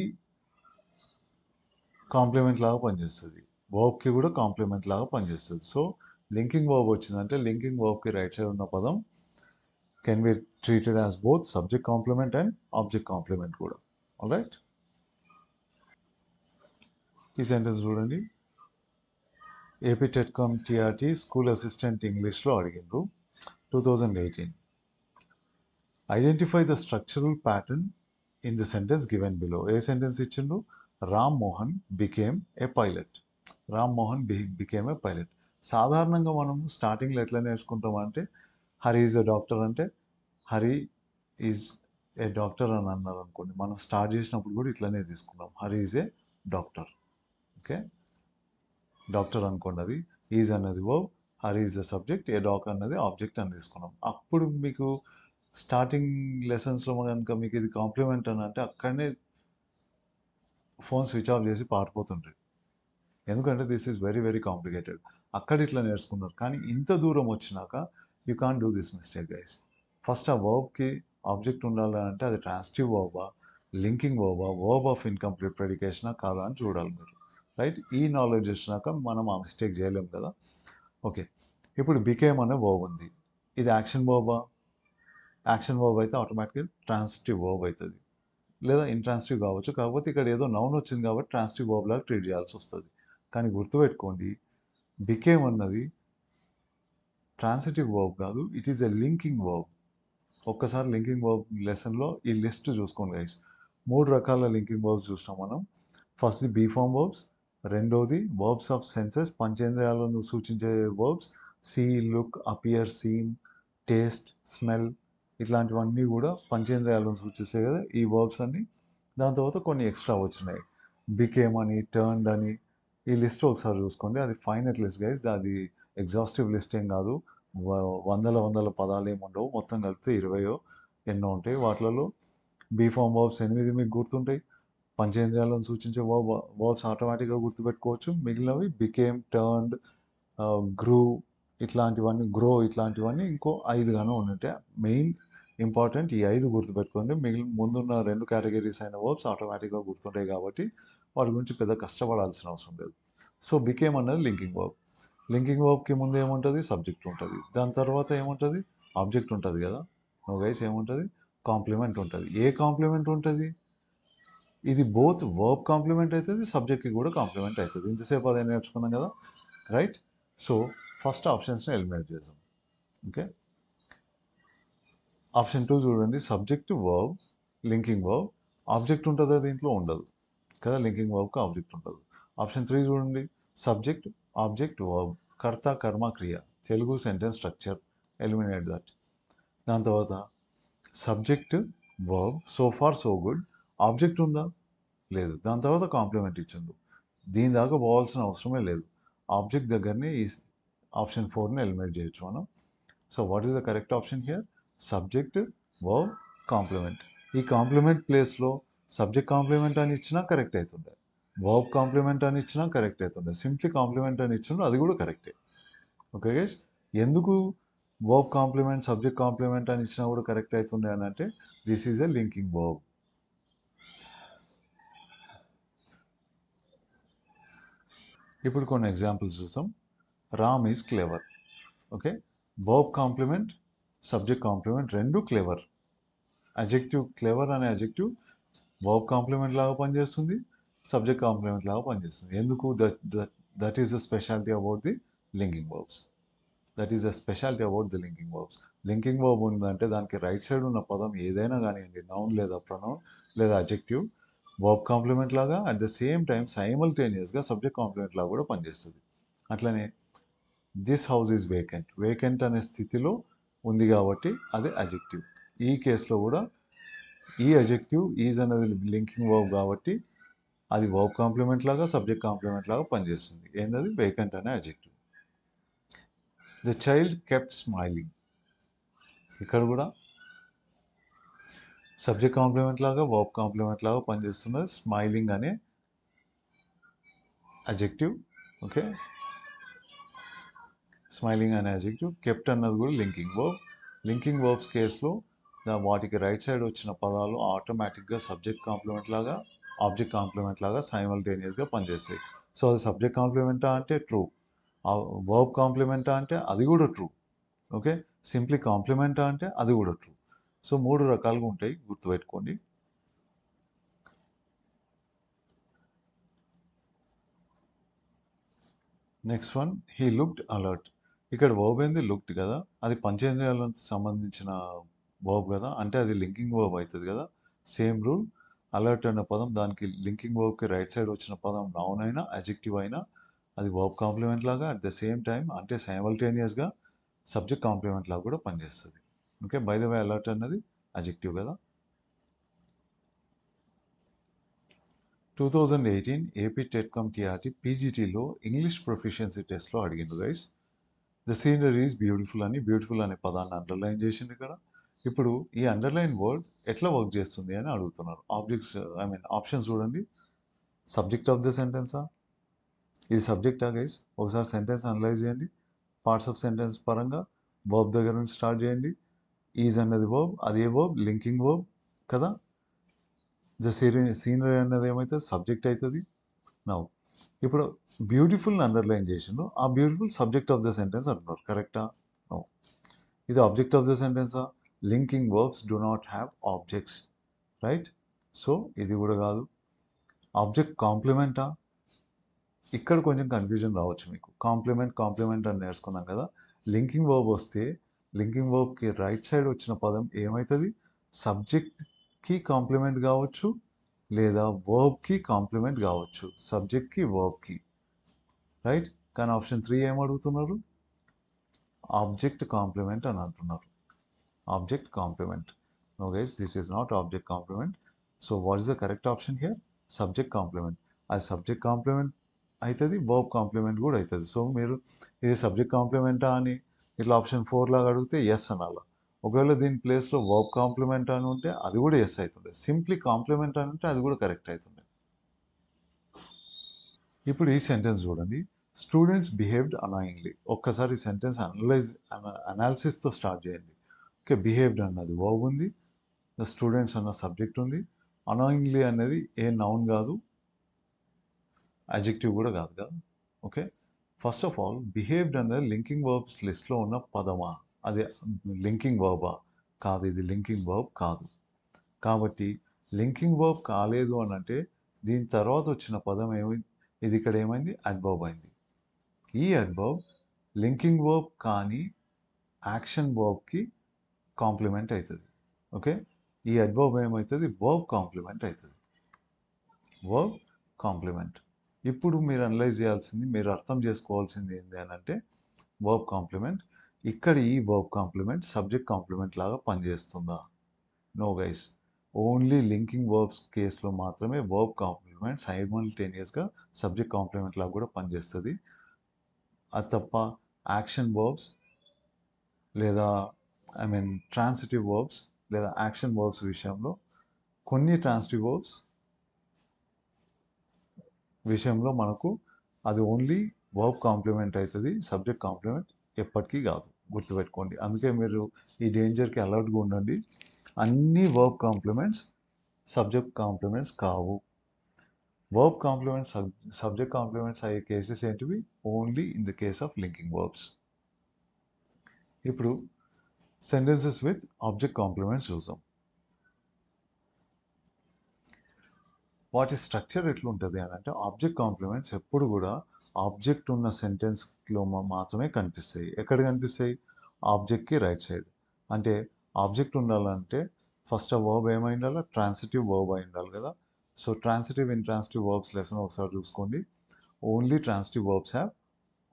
కాంప్లిమెంట్ లాగా పనిచేస్తుంది, వర్బ్కి కూడా కాంప్లిమెంట్ లాగా పనిచేస్తుంది. సో లింకింగ్ వర్బ్ వచ్చిందంటే లింకింగ్ వర్బ్కి రైట్ సైడ్ ఉన్న పదం can be treated as both subject complement and object complement కూడా. ఆల్రైట్, ఈ సెంటెన్స్ చూడండి, AP TET cum TRT school assistant ఇంగ్లీష్లో అడిగిండ్రు 2018. Identify the structural pattern in the sentence given below. ఏ సెంటెన్స్ ఇచ్చిండు? Ram Mohan became a pilot. Ram Mohan became a pilot. సాధారణంగా మనం స్టార్టింగ్లో ఎట్లా నేర్చుకుంటాం అంటే హరి ఈజ్ ఎ డాక్టర్ అంటే హరి ఈజ్ ఏ డాక్టర్ అని అన్నారు అనుకోండి, మనం స్టార్ట్ చేసినప్పుడు కూడా ఇట్లనే తీసుకున్నాం, Hari is a doctor. Okay, doctor అనుకోండి, అది ఈజ్ అన్నది verb, or is the subject, a doc అన్నది ఆబ్జెక్ట్ అని తీసుకున్నాం. అప్పుడు మీకు స్టార్టింగ్ లెసన్స్లో కనుక మీకు ఇది కాంప్లిమెంట్ అని అంటే అక్కడనే ఫోన్ స్విచ్ ఆఫ్ చేసి పారిపోతుంటాయి. ఎందుకంటే this is very very complicated. అక్కడ ఇట్లా నేర్చుకున్నారు. కానీ ఇంత దూరం వచ్చినాక you can't do this mistake guys. First ఆ వర్బ్కి ఆబ్జెక్ట్ ఉండాలంటే అది ట్రాన్సిటివ్ వర్బా, లింకింగ్ వర్బా, వర్బ్ ఆఫ్ ఇన్కంప్లీట్ ప్రెడికేషనా కాదా అని చూడాలి మీరు. రైట్? ఈ నాలెడ్జ్ వచ్చినాక మనం ఆ మిస్టేక్ చేయలేం కదా. ఓకే, ఇప్పుడు బికేమ్ అనే వర్బ్ ఉంది. ఇది యాక్షన్ వర్బా? యాక్షన్ వర్బ్ అయితే ఆటోమేటిక్గా ట్రాన్సిటివ్ వర్బ్ అవుతుంది, లేదా ఇంట్రాన్సిటివ్ కావచ్చు. కాకపోతే ఇక్కడ ఏదో నౌన్ వచ్చింది కాబట్టి ట్రాన్సిటివ్ వర్బ్ లాగా ట్రీట్ చేయాల్సి వస్తుంది. కానీ గుర్తుపెట్టుకోండి, బికేమ్ అన్నది ట్రాన్సిటివ్ వర్బ్ కాదు, it is a linking verb. ఒక్కసారి లింకింగ్ వర్బ్ లెసన్లో ఈ లిస్ట్ చూసుకోండి గైస్. 3 రకాల లింకింగ్ వర్బ్స్ చూసినాం మనం. ఫస్ట్ బీ ఫామ్ వర్బ్స్, రెండోది వర్బ్స్ ఆఫ్ సెన్సెస్, పంచేంద్రియాలను సూచించే verbs, see, look, appear, seem, taste, smell, ఇట్లాంటివన్నీ కూడా పంచేంద్రియాలను సూచిస్తాయి కదా ఈ వర్బ్స్ అన్నీ. దాని తర్వాత కొన్ని ఎక్స్ట్రా వచ్చినాయి, బికేమ్ అని, టర్న్డ్ అని. ఈ లిస్ట్ ఒకసారి చూసుకోండి, అది ఫైనట్ లిస్ట్ గైస్, అది ఎగ్జాస్టివ్ లిస్ట్ ఏం కాదు. వందల పదాలు ఏమి ఉండవు, మొత్తం కలిపితే 20 ఎన్నో ఉంటాయి. వాటిలలో బీ ఫామ్ వర్బ్స్ 8 మీకు గుర్తుంటాయి. పంచేంద్రియాలను సూచించే వర్బ్స్ ఆటోమేటిక్గా గుర్తుపెట్టుకోవచ్చు. మిగిలినవి బికేమ్, టర్న్డ్, గ్రూ, ఇట్లాంటివన్నీ ఇంకో 5 గాను ఉంటాయి. మెయిన్ ఇంపార్టెంట్ ఈ 5 గుర్తుపెట్టుకోండి. మిగిలిన ముందున్న 2 కేటగిరీస్ అయిన వర్బ్స్ ఆటోమేటిక్గా గుర్తుంటాయి కాబట్టి వాటి గురించి పెద్ద కష్టపడాల్సిన అవసరం లేదు. సో బికేమ్ అన్నది లింకింగ్ వర్బ్. లింకింగ్ వర్బ్కి ముందు ఏముంటుంది? సబ్జెక్ట్ ఉంటుంది. దాని తర్వాత ఏముంటుంది? ఆబ్జెక్ట్ ఉంటుంది కదా. నో గైస్, ఏముంటుంది? కాంప్లిమెంట్ ఉంటుంది. ఏ కాంప్లిమెంట్ ఉంటుంది? ఇది బోత్ వర్బ్ కాంప్లిమెంట్ అవుతుంది, సబ్జెక్ట్కి కూడా కాంప్లిమెంట్ అవుతుంది. ఇంతసేపు అదే నేర్చుకున్నాం కదా, రైట్? సో ఫస్ట్ ఆప్షన్స్ని ఎలిమినేట్ చేద్దాం. ఓకే, ఆప్షన్ 2 చూడండి, subject, verb, linking verb. Object ఉంటుందా? దీంట్లో ఉండదు కదా, లింకింగ్ వర్బ్కి ఆబ్జెక్ట్ ఉంటుంది. ఆప్షన్ 3 చూడండి, సబ్జెక్ట్, ఆబ్జెక్ట్, వర్బ్, కర్త, కర్మ, క్రియ, Telugu sentence structure, eliminate that. దాని తర్వాత subject, verb, so far so good, object ఉందా? లేదు. దాని తర్వాత కాంప్లిమెంట్ ఇచ్చిండు, దీని దాకా పోవాల్సిన అవసరమే లేదు. ఆబ్జెక్ట్ దగ్గరనే ఈ ఆప్షన్ 4ని ఎలిమినేట్ చేయొచ్చు మనం. So what is the correct option here? Subject, verb, complement. ఈ కాంప్లిమెంట్ ప్లేస్లో సబ్జెక్ట్ కాంప్లిమెంట్ అని ఇచ్చినా కరెక్ట్ అవుతుండే, వర్బ్ కాంప్లిమెంట్ అని ఇచ్చినా కరెక్ట్ అవుతుండే, సింప్లీ కాంప్లిమెంట్ అని ఇచ్చిండు, అది కూడా కరెక్టే. ఓకే గైస్, ఎందుకు వర్బ్ కాంప్లిమెంట్, సబ్జెక్ట్ కాంప్లిమెంట్ అని ఇచ్చినా కూడా కరెక్ట్ అవుతుండే అని అంటే this is a linking verb. ఇప్పుడు కొన్ని ఎగ్జాంపుల్స్ చూసాం. Ram is clever. Okay, verb complement, subject complement రెండు క్లెవర్. అజెక్టివ్, క్లెవర్ అనే అజెక్టివ్ వర్బ్ కాంప్లిమెంట్ లాగా పనిచేస్తుంది, సబ్జెక్ట్ కాంప్లిమెంట్ లాగా పనిచేస్తుంది. ఎందుకు? That is the speciality about the linking verbs. That is the speciality about the linking verbs. Linking verb ఉందంటే దానికి రైట్ సైడ్ ఉన్న పదం ఏదైనా కానివ్వండి, నౌన్ లేదా ప్రొనౌన్ లేదా అజెక్టివ్, వర్బ్ కాంప్లిమెంట్ లాగా అట్ ద సేమ్ టైం సైమల్టేనియస్గా సబ్జెక్ట్ కాంప్లిమెంట్ లాగా కూడా పనిచేస్తుంది. అట్లనే this house is vacant, vacant అనే స్థితిలో ఉంది కాబట్టి అది అజెక్టివ్. ఈ కేసులో కూడా ఈ అజెక్టివ్ ఈజ్ అనేది లింకింగ్ వర్బ్ కాబట్టి అది వర్బ్ కాంప్లిమెంట్ లాగా సబ్జెక్ట్ కాంప్లిమెంట్ లాగా పనిచేస్తుంది. ఏంటది? వేకెంట్ అనే అజెక్టివ్. ద చైల్డ్ కెప్ట్ స్మైలింగ్, ఇక్కడ కూడా సబ్జెక్ట్ కాంప్లిమెంట్ లాగా వర్బ్ కాంప్లిమెంట్ లాగా పనిచేస్తున్నది స్మైలింగ్ అనే అజెక్టివ్. ఓకే, స్మైలింగ్ అనే అజెక్టివ్. కెప్ట్ అన్నది కూడా లింకింగ్ వర్బ్. లింకింగ్ వర్బ్స్ కేసులో వాటికి రైట్ సైడ్ వచ్చిన పదాలు ఆటోమేటిక్గా సబ్జెక్ట్ కాంప్లిమెంట్ లాగా, ఆబ్జెక్ట్ కాంప్లిమెంట్ లాగా సైమల్టేనియస్గా పనిచేస్తాయి. సో అది సబ్జెక్ట్ కాంప్లిమెంటా అంటే ట్రూ, వర్బ్ కాంప్లిమెంటా అంటే అది కూడా ట్రూ. ఓకే, సింప్లీ కాంప్లిమెంటా అంటే అది కూడా ట్రూ. సో 3 రకాలుగా ఉంటాయి, గుర్తుపెట్టుకోండి. Next one, he looked alert. ఇక్కడ వర్బ్ ఏంది? లుక్డ్ కదా, అది పంచేంద్రియాలకు సంబంధించిన వర్బ్ కదా, అంటే అది లింకింగ్ వర్బ్ అవుతుంది కదా. సేమ్ రూల్, అలర్ట్ అనే పదం దానికి లింకింగ్ వర్బ్కి రైట్ సైడ్ వచ్చిన పదం నౌన్ అయినా అజెక్టివ్ అయినా అది వర్బ్ కాంప్లిమెంట్ లాగా అట్ ద సేమ్ టైం అంటే సైమల్టేనియస్గా సబ్జెక్ట్ కాంప్లిమెంట్ లాగా కూడా పనిచేస్తుంది. Okay, by the way alert అన్నది అజెక్టివ్ కదా. 2018 ఏపీ టెట్కామ్ టీఆర్టీ పీజీటీలో ఇంగ్లీష్ ప్రొఫిషియన్సీ టెస్ట్లో అడిగిండు guys. The scenery is beautiful అని బ్యూటిఫుల్ అనే పదాన్ని అండర్లైన్ చేసింది ఇక్కడ. ఇప్పుడు ఈ అండర్లైన్ వర్డ్ ఎట్లా వర్క్ చేస్తుంది అని అడుగుతున్నారు. ఆప్షన్స్ చూడండి. సబ్జెక్ట్ ఆఫ్ ద సెంటెన్సా, ఇది సబ్జెక్టా గైస్? ఒకసారి సెంటెన్స్ అనలైజ్ చేయండి. పార్ట్స్ ఆఫ్ సెంటెన్స్ పరంగా వర్బ్ దగ్గర నుంచి స్టార్ట్ చేయండి. ఈజ్ అన్నది వర్బ్, అదే వర్బ్ లింకింగ్ వర్బ్ కదా. ద సీనరీ అన్నది ఏమవుతుంది? సబ్జెక్ట్ అవుతుంది. నౌ ఇప్పుడు బ్యూటిఫుల్ అండర్లైన్ చేసిండు, ఆ beautiful subject of the sentence అంటున్నారు. కరెక్టా? నో. ఇది ఆబ్జెక్ట్ ఆఫ్ ద సెంటెన్సా? Linking verbs do not have objects, right? So ఇది కూడా కాదు. ఆబ్జెక్ట్ కాంప్లిమెంటా? ఇక్కడ కొంచెం కన్ఫ్యూజన్ రావచ్చు మీకు. కాంప్లిమెంట్ అని నేర్చుకున్నాం కదా. లింకింగ్ వర్బ్ వస్తే లింకింగ్ వర్బ్కి రైట్ సైడ్ వచ్చిన పదం ఏమవుతుంది? సబ్జెక్ట్కి కాంప్లిమెంట్ కావచ్చు, లేదా వర్బ్కి కాంప్లిమెంట్ కావచ్చు. సబ్జెక్ట్కి వర్బ్కి, రైట్? కానీ ఆప్షన్ 3 ఏమడుగుతున్నారు? ఆబ్జెక్ట్ కాంప్లిమెంట్ అని అంటున్నారు. Object complement. No guys, this is not object complement. So what is the correct option here? Subject complement. అది సబ్జెక్ట్ కాంప్లిమెంట్ అవుతుంది, వర్బ్ కాంప్లిమెంట్ కూడా అవుతుంది. సో మీరు ఇది సబ్జెక్ట్ కాంప్లిమెంటా అని ఇట్లా ఆప్షన్ 4 లాగా అడిగితే ఎస్ అనాలి. ఒకవేళ దీని ప్లేస్లో వర్బ్ కాంప్లిమెంట్ అని ఉంటే అది కూడా ఎస్ అవుతుంది. సింప్లీ కాంప్లిమెంట్ అని ఉంటే అది కూడా కరెక్ట్ అవుతుంది. ఇప్పుడు ఈ సెంటెన్స్ చూడండి. Students behaved annoyingly. ఒక్కసారి సెంటెన్స్ అనాలిసిస్తో స్టార్ట్ చేయండి. ఓకే, బిహేవ్డ్ అన్నది వర్బ్ ఉంది, ద స్టూడెంట్స్ అన్న సబ్జెక్ట్ ఉంది, అనాయింగ్లీ అనేది ఏ నౌన్ కాదు, అడ్జెక్టివ్ కూడా కాదు కదా. Okay, first of all behaved అనేది లింకింగ్ వర్బ్స్ లిస్ట్లో ఉన్న పదమా? అది లింకింగ్ వర్బా? కాదు, ఇది లింకింగ్ వర్బ్ కాదు. కాబట్టి లింకింగ్ వర్బ్ కాలేదు అని అంటే దీని తర్వాత వచ్చిన పదం ఏమైంది? ఇది ఇక్కడ ఏమైంది? అడ్వర్బ్ అయింది. ఈ అడ్వర్బ్ లింకింగ్ వర్బ్ కానీ యాక్షన్ వర్బ్కి కాంప్లిమెంట్ అవుతుంది. ఓకే, ఈ అడ్వర్బ్ ఏమవుతుంది? వర్బ్ కాంప్లిమెంట్ అవుతుంది. Verb complement. ఇప్పుడు మీరు అనలైజ్ చేయాల్సింది, మీరు అర్థం చేసుకోవాల్సింది ఏంటి అని అంటే వర్బ్ కాంప్లిమెంట్. ఇక్కడ ఈ వర్బ్ కాంప్లిమెంట్ సబ్జెక్ట్ కాంప్లిమెంట్ లాగా పనిచేస్తుందా? No guys, only linking verbs కేసులో మాత్రమే వర్బ్ కాంప్లిమెంట్ సైమల్టేనియస్గా సబ్జెక్ట్ కాంప్లిమెంట్ లాగా కూడా పనిచేస్తుంది. అది తప్ప యాక్షన్ వర్బ్స్ లేదా ట్రాన్సిటివ్ వర్బ్స్ లేదా యాక్షన్ వర్బ్స్ విషయంలో కొన్ని ట్రాన్సిటివ్ వర్బ్స్ విషయంలో మనకు అది ఓన్లీ వర్బ్ కాంప్లిమెంట్ అవుతుంది, సబ్జెక్ట్ కాంప్లిమెంట్ ఎప్పటికీ కాదు. గుర్తుపెట్టుకోండి. అందుకే మీరు ఈ డేంజర్కి అలర్ట్గా ఉండండి. అన్ని వర్బ్ కాంప్లిమెంట్స్ సబ్జెక్ట్ కాంప్లిమెంట్స్ కావు. వర్బ్ కాంప్లిమెంట్స్ సబ్జెక్ట్ కాంప్లిమెంట్స్ అయ్యే కేసెస్ ఏంటివి? Only in the case of linking verbs. ఇప్పుడు సెంటెన్సెస్ విత్ ఆబ్జెక్ట్ కాంప్లిమెంట్స్ చూసాం. వాటి స్ట్రక్చర్ ఎట్లుంటుంది అని అంటే ఆబ్జెక్ట్ కాంప్లిమెంట్స్ ఎప్పుడు కూడా ఆబ్జెక్ట్ ఉన్న సెంటెన్స్లో మాత్రమే కనిపిస్తాయి. ఎక్కడ కనిపిస్తాయి? ఆబ్జెక్ట్కి రైట్ సైడ్. అంటే ఆబ్జెక్ట్ ఉండాలంటే ఫస్ట్ ఆ వర్బ్ ఏమై ఉండాలి? ట్రాన్సిటివ్ వర్బ్ అయి ఉండాలి కదా. So transitive intransitive verbs lesson ఒకసారి చూసుకోండి. Only transitive verbs have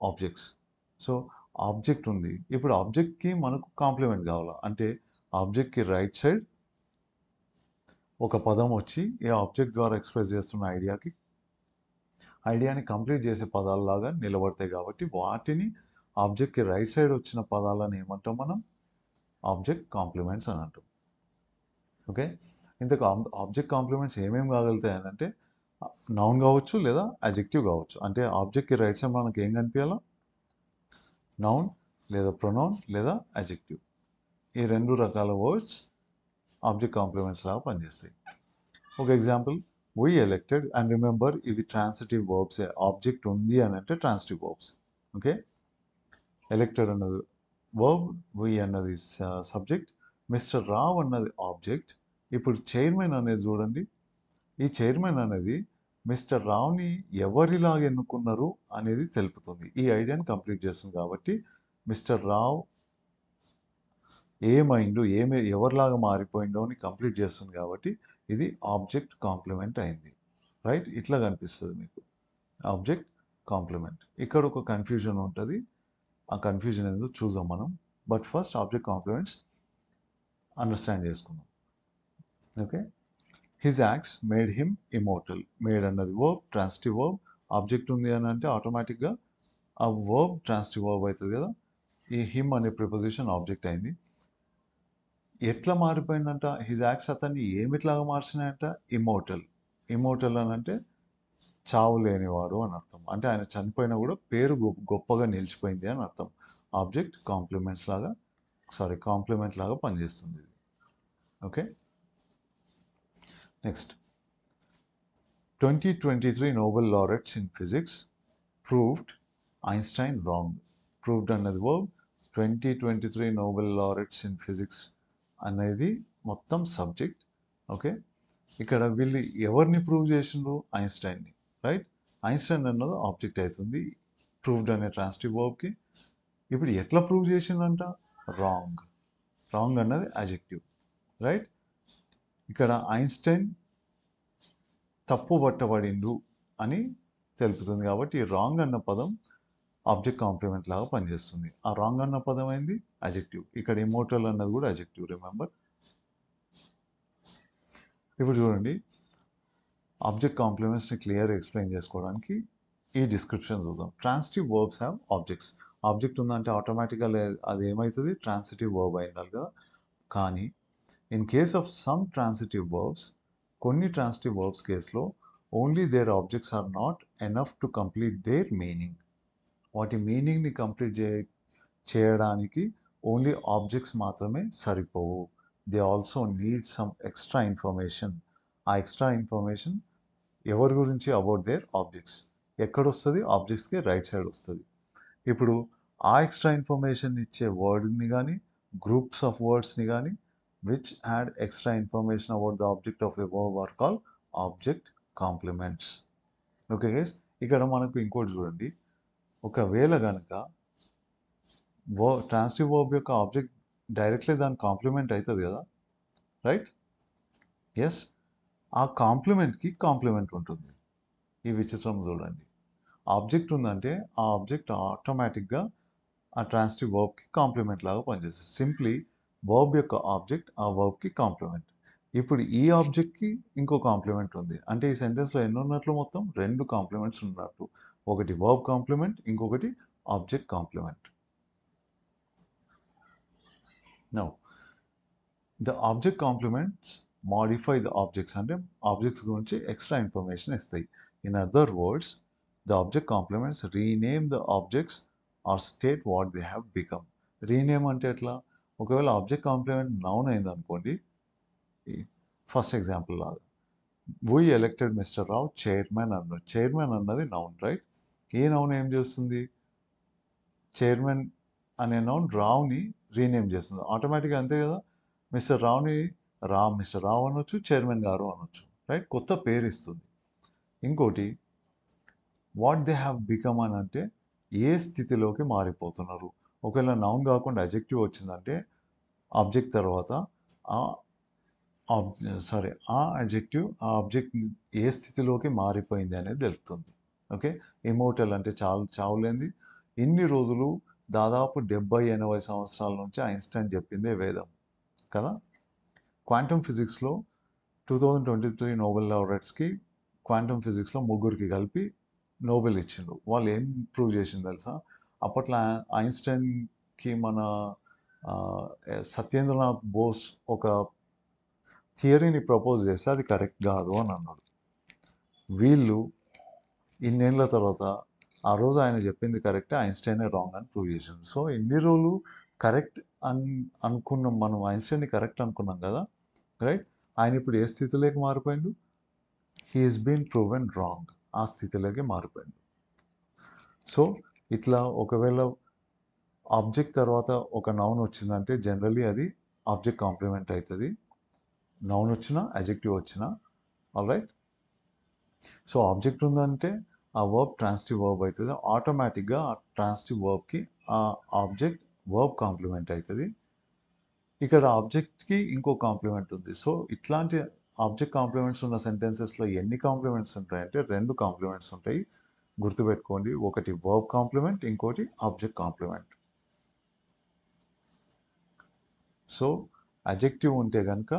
objects. So object ఉంది. ఇప్పుడు ఆబ్జెక్ట్కి మనకు కాంప్లిమెంట్ కావాలా అంటే ఆబ్జెక్ట్కి రైట్ సైడ్ ఒక పదం వచ్చి ఏ ఆబ్జెక్ట్ ద్వారా ఎక్స్ప్రెస్ చేస్తున్న ఐడియాని కంప్లీట్ చేసే పదాలలాగా నిలబడతాయి. కాబట్టి వాటిని ఆబ్జెక్ట్కి రైట్ సైడ్ వచ్చిన పదాలను ఏమంటాం మనం? ఆబ్జెక్ట్ కాంప్లిమెంట్స్ అని అంటాం. ఓకే, ఇంతకు ఆబ్జెక్ట్ కాంప్లిమెంట్స్ ఏమేమి కాగలుగుతాయి అని అంటే నౌన్ కావచ్చు లేదా అడ్జెక్టివ్ కావచ్చు. అంటే ఆబ్జెక్ట్కి రైట్ సైడ్ మనకి ఏం కనిపించాలా? నౌన్ లేదా ప్రొనౌన్ లేదా అడ్జెక్టివ్. ఈ 2 రకాల వర్డ్స్ ఆబ్జెక్ట్ కాంప్లిమెంట్స్ లాగా పనిచేస్తాయి. ఒక example, we elected, and remember ఇవి ట్రాన్సిటివ్ వర్బ్స్. ఆబ్జెక్ట్ ఉంది అని అంటే ట్రాన్సిటివ్ వర్బ్స్. ఓకే, ఎలెక్టెడ్ అన్నది వర్బ్, we అన్నది సబ్జెక్ట్, మిస్టర్ రావ్ అన్నది ఆబ్జెక్ట్. ఇప్పుడు చైర్మన్ అనేది చూడండి. ఈ చైర్మన్ అనేది మిస్టర్ రావ్ని ఎవరిలాగా ఎన్నుకున్నారు అనేది తెలుపుతుంది. ఈ ఐడియాని కంప్లీట్ చేస్తుంది. కాబట్టి మిస్టర్ రావ్ ఏమైండు, ఎవరిలాగా మారిపోయిండో అని కంప్లీట్ చేస్తుంది. కాబట్టి ఇది ఆబ్జెక్ట్ కాంప్లిమెంట్ అయింది. రైట్, ఇట్లా కనిపిస్తుంది మీకు ఆబ్జెక్ట్ కాంప్లిమెంట్. ఇక్కడ ఒక కన్ఫ్యూజన్ ఉంటుంది. ఆ కన్ఫ్యూజన్ ఏందో చూద్దాం మనం. But first object complements understand చేసుకుందాం. Okay, his acts made him immortal. Made అన్నది వర్బ్, ట్రాన్సిటివ్ వర్బ్. ఆబ్జెక్ట్ ఉంది అని అంటే ఆటోమేటిక్గా ఆ వర్బ్ ట్రాన్సిటివ్ వర్బ్ అవుతుంది కదా. ఈ హిమ్ అనే ప్రిపోజిషన్ ఆబ్జెక్ట్ అయింది. ఎట్లా మారిపోయిందంట? హిజ్ యాక్ట్స్ అతన్ని ఏమిట్లాగా మార్చినాయంట? ఇమ్మోర్టల్ అని అంటే చావు లేనివాడు అని అర్థం. అంటే ఆయన చనిపోయినా కూడా పేరు గొప్పగా నిలిచిపోయింది అని అర్థం. ఆబ్జెక్ట్ కాంప్లిమెంట్ లాగా పనిచేస్తుంది ఇది. Okay, next 2023 Nobel laureates in physics proved Einstein wrong. Proved అన్నది verb, 2023 Nobel laureates in physics అనేది మొత్తం సబ్జెక్ట్. ఓకే, ఇక్కడ వీళ్ళు ఎవరిని ప్రూవ్ చేసిండ్రు? ఐన్స్టైన్ని, రైట్? ఐన్స్టైన్ అన్నది ఆబ్జెక్ట్ అవుతుంది ప్రూవ్డ్ అనే ట్రాన్సిటివ్ వర్బ్కి. ఇప్పుడు ఎట్లా ప్రూవ్ చేసిందంట? రాంగ్ అన్నది అడ్జెక్టివ్, రైట్? ఇక్కడ ఐన్స్టైన్ తప్పు పట్టబడిండు అని తెలుపుతుంది కాబట్టి రాంగ్ అన్న పదం ఆబ్జెక్ట్ కాంప్లిమెంట్ లాగా పనిచేస్తుంది. ఆ రాంగ్ అన్న పదం అయింది అడ్జెక్టివ్. ఇక్కడ ఇమ్మోర్టల్ అన్నది కూడా అడ్జెక్టివ్, రిమెంబర్. ఇప్పుడు చూడండి, ఆబ్జెక్ట్ కాంప్లిమెంట్స్ని క్లియర్గా ఎక్స్ప్లెయిన్ చేసుకోవడానికి ఈ డిస్క్రిప్షన్ చూద్దాం. Transitive verbs have objects. Object ఉందంటే ఆటోమేటిక్గా అది ఏమవుతుంది? ట్రాన్సిటివ్ వర్బ్ అయిండాలి కదా. కానీ in case of some transitive verbs, కొన్ని ట్రాన్సిటివ్ వర్బ్స్ కేసులో only their objects are not enough to complete their meaning. వాటి మీనింగ్ని కంప్లీట్ చేయడానికి ఓన్లీ ఆబ్జెక్ట్స్ మాత్రమే సరిపోవు. They also need some extra information. ఆ ఎక్స్ట్రా ఇన్ఫర్మేషన్ ఎవరి గురించి? About their objects. ఎక్కడొస్తుంది? ఆబ్జెక్ట్స్కి రైట్ సైడ్ వస్తుంది. ఇప్పుడు ఆ ఎక్స్ట్రా ఇన్ఫర్మేషన్ ఇచ్చే వర్డ్ని కానీ గ్రూప్స్ ఆఫ్ వర్డ్స్ని కానీ which add extra information about the object of a verb are call object complements. Okay guys, ఇక్కడ మనకు ఇంకోటి చూడండి. ఒకవేళ కనుక ట్రాన్సిటివ్ వర్బ్ యొక్క ఆబ్జెక్ట్ డైరెక్ట్లీ దాని కాంప్లిమెంట్ అవుతుంది కదా, రైట్? ఎస్, ఆ కాంప్లిమెంట్కి కాంప్లిమెంట్ ఉంటుంది. ఈ విచిత్రం చూడండి. ఆబ్జెక్ట్ ఉందంటే ఆ ఆబ్జెక్ట్ ఆటోమేటిక్గా ఆ ట్రాన్సిటివ్ వర్బ్కి కాంప్లిమెంట్ లాగా పనిచేస్తుంది. సింప్లీ వర్బ్ యొక్క ఆబ్జెక్ట్ ఆ వర్బ్కి కాంప్లిమెంట్. ఇప్పుడు ఈ ఆబ్జెక్ట్కి ఇంకో కాంప్లిమెంట్ ఉంది. అంటే ఈ సెంటెన్స్లో ఎన్ని ఉన్నట్లు? మొత్తం 2 కాంప్లిమెంట్స్ ఉన్నట్టు. ఒకటి వర్బ్ కాంప్లిమెంట్, ఇంకొకటి object complement. Now the object complements modify the objects, అంటే ఆబ్జెక్ట్స్ గురించి ఎక్స్ట్రా ఇన్ఫర్మేషన్ ఇస్తాయి. In other words, the object complements rename the objects or state what they have become. Rename అంటే ఎట్లా? ఒకవేళ ఆబ్జెక్ట్ కాంప్లిమెంట్ నౌన్ అయింది అనుకోండి, ఫస్ట్ ఎగ్జాంపుల్ లాగా we elected mister Rao chairman అన్నారు. చైర్మన్ అన్నది నౌన్, రైట్? ఏ నౌన్ ఏం చేస్తుంది? చైర్మన్ అనే నౌన్ రావుని రీనేమ్ చేస్తుంది ఆటోమేటిక్గా, అంతే కదా. మిస్టర్ రావుని మిస్టర్ రావు అనొచ్చు, చైర్మన్ గారు అనొచ్చు, రైట్? కొత్త పేరు ఇస్తుంది. ఇంకోటి వాట్ దే హ్యావ్ బికమ్ అని అంటే ఏ స్థితిలోకి మారిపోతున్నారు. ఒకవేళ నౌన్ కాకుండా అడ్జెక్టివ్ వచ్చిందంటే ఆబ్జెక్ట్ తర్వాత ఆ అడ్జెక్టివ్ ఆ ఆబ్జెక్ట్ ఏ స్థితిలోకి మారిపోయింది అనేది తెలుపుతుంది. ఓకే, ఇమోర్టల్ అంటే చావులేంది. ఇన్ని రోజులు దాదాపు 70-80 సంవత్సరాల నుంచి ఐన్స్టైన్ చెప్పిందే వేదం కదా. క్వాంటమ్ ఫిజిక్స్లో 2023 నోబెల్ లారెట్స్కి క్వాంటమ్ ఫిజిక్స్లో ముగ్గురికి కలిపి నోబెల్ ఇచ్చిండు. వాళ్ళు ఏం ప్రూవ్ చేసింది తెలుసా? అప్పట్లో ఐన్స్టైన్కి మన సత్యేంద్రనాథ్ బోస్ ఒక థియరీని ప్రపోజ్ చేస్తే అది కరెక్ట్ కాదు అని అన్నాడు. వీళ్ళు ఇన్నేళ్ళ తర్వాత ఆ రోజు ఆయన చెప్పింది కరెక్ట్, ఐన్స్టైనే రాంగ్ అని ప్రూవ్ చేసిండు. సో ఇన్ని రోజులు కరెక్ట్ అనుకున్నాం మనం, ఐన్స్టైన్ని కరెక్ట్ అనుకున్నాం కదా, రైట్? ఆయన ఇప్పుడు ఏ స్థితిలోకి మారిపోయిండు? He's been proven wrong. ఆ స్థితిలోకి మారిపోయిండు. సో ఇట్లా ఒకవేళ ఆబ్జెక్ట్ తర్వాత ఒక నౌన్ వచ్చిందంటే జనరల్లీ అది ఆబ్జెక్ట్ కాంప్లిమెంట్ అవుతుంది. నౌన్ వచ్చినా అడ్జెక్టివ్ వచ్చినా, ఆల్రైట్? సో ఆబ్జెక్ట్ ఉందంటే ఆ వర్బ్ ట్రాన్సిటివ్ వర్బ్ అవుతుంది. ఆటోమేటిక్గా ఆ ట్రాన్సిటివ్ వర్బ్కి ఆ ఆబ్జెక్ట్ వర్బ్ కాంప్లిమెంట్ అవుతుంది. ఇక్కడ ఆబ్జెక్ట్కి ఇంకో కాంప్లిమెంట్ ఉంది. సో ఇట్లాంటి ఆబ్జెక్ట్ కాంప్లిమెంట్స్ ఉన్న సెంటెన్సెస్లో ఎన్ని కాంప్లిమెంట్స్ ఉంటాయంటే 2 కాంప్లిమెంట్స్ ఉంటాయి. గుర్తుపెట్టుకోండి, ఒకటి వర్బ్ కాంప్లిమెంట్, ఇంకోటి ఆబ్జెక్ట్ కాంప్లిమెంట్. సో అడ్జెక్టివ్ ఉంటే కనుక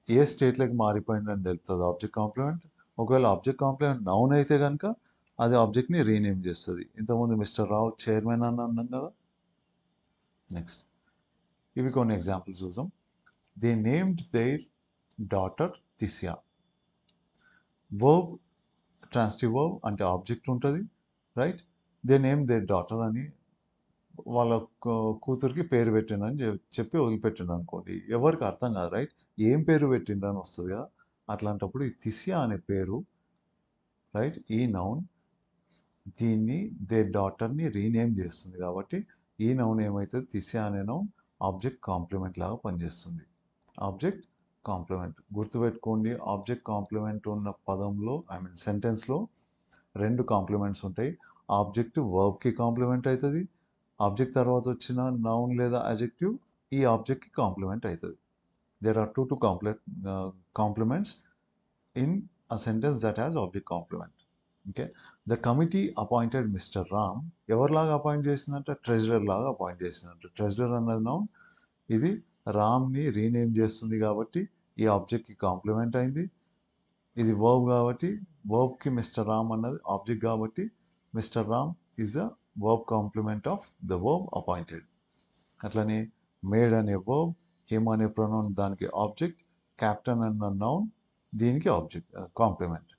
ఏ స్టేట్లోకి మారిపోయిందని తెలుపుతుంది ఆబ్జెక్ట్ కాంప్లిమెంట్. ఒకవేళ ఆబ్జెక్ట్ కాంప్లిమెంట్ నౌన్ అయితే కనుక అది ఆబ్జెక్ట్ని రీనేమ్ చేస్తుంది. ఇంతకుముందు మిస్టర్ రావు చైర్మన్ అని అన్నాం కదా, నెక్స్ట్ ఇవి కొన్ని ఎగ్జాంపుల్స్ చూసాం. They named their daughter Tishya. Verb transitive verb అంటే ఆబ్జెక్ట్ ఉంటుంది, right. They name their daughter అని వాళ్ళ కూతురికి పేరు పెట్టిండని చెప్పి వదిలిపెట్టిండు అనుకోండి, ఎవరికి అర్థం కాదు, రైట్. ఏం పేరు పెట్టిండని వస్తుంది కదా. అట్లాంటప్పుడు ఈ తిస్యా అనే పేరు, రైట్, ఈ నౌన్ దీన్ని డాటర్ని రీనేమ్ చేస్తుంది కాబట్టి ఈ నౌన్ ఏమవుతుంది, తిస్యా అనే నౌన్ ఆబ్జెక్ట్ కాంప్లిమెంట్ లాగా పనిచేస్తుంది. ఆబ్జెక్ట్ కాంప్లిమెంట్ గుర్తుపెట్టుకోండి. ఆబ్జెక్ట్ కాంప్లిమెంట్ ఉన్న పదంలో సెంటెన్స్లో రెండు కాంప్లిమెంట్స్ ఉంటాయి. ఆబ్జెక్ట్ వర్బ్కి కాంప్లిమెంట్ అవుతుంది, ఆబ్జెక్ట్ తర్వాత వచ్చిన నౌన్ లేదా అజెక్టివ్ ఈ ఆబ్జెక్ట్కి కాంప్లిమెంట్ అవుతుంది. There are two complements in a sentence that has object complement. Okay. The committee appointed mister Ram. ఎవరిలాగా అపాయింట్ చేసిందంటే ట్రెజరర్ లాగా అపాయింట్ చేసిందంటే. ట్రెజరర్ అన్నది నౌన్, ఇది రామ్ని రీనేమ్ చేస్తుంది కాబట్టి ఈ ఆబ్జెక్ట్కి కాంప్లిమెంట్ అయింది. ఇది వర్బ్ కాబట్టి వర్బ్కి మిస్టర్ రామ్ అన్నది ఆబ్జెక్ట్ కాబట్టి mister Ram is a verb complement of the verb appointed. అట్లనే మేడ్ అనే వర్బ్, హిమ్ అనే ప్రొనౌన్ దానికి ఆబ్జెక్ట్, క్యాప్టెన్ అన్న నౌన్ దీనికి ఆబ్జెక్ట్ కాంప్లిమెంట్,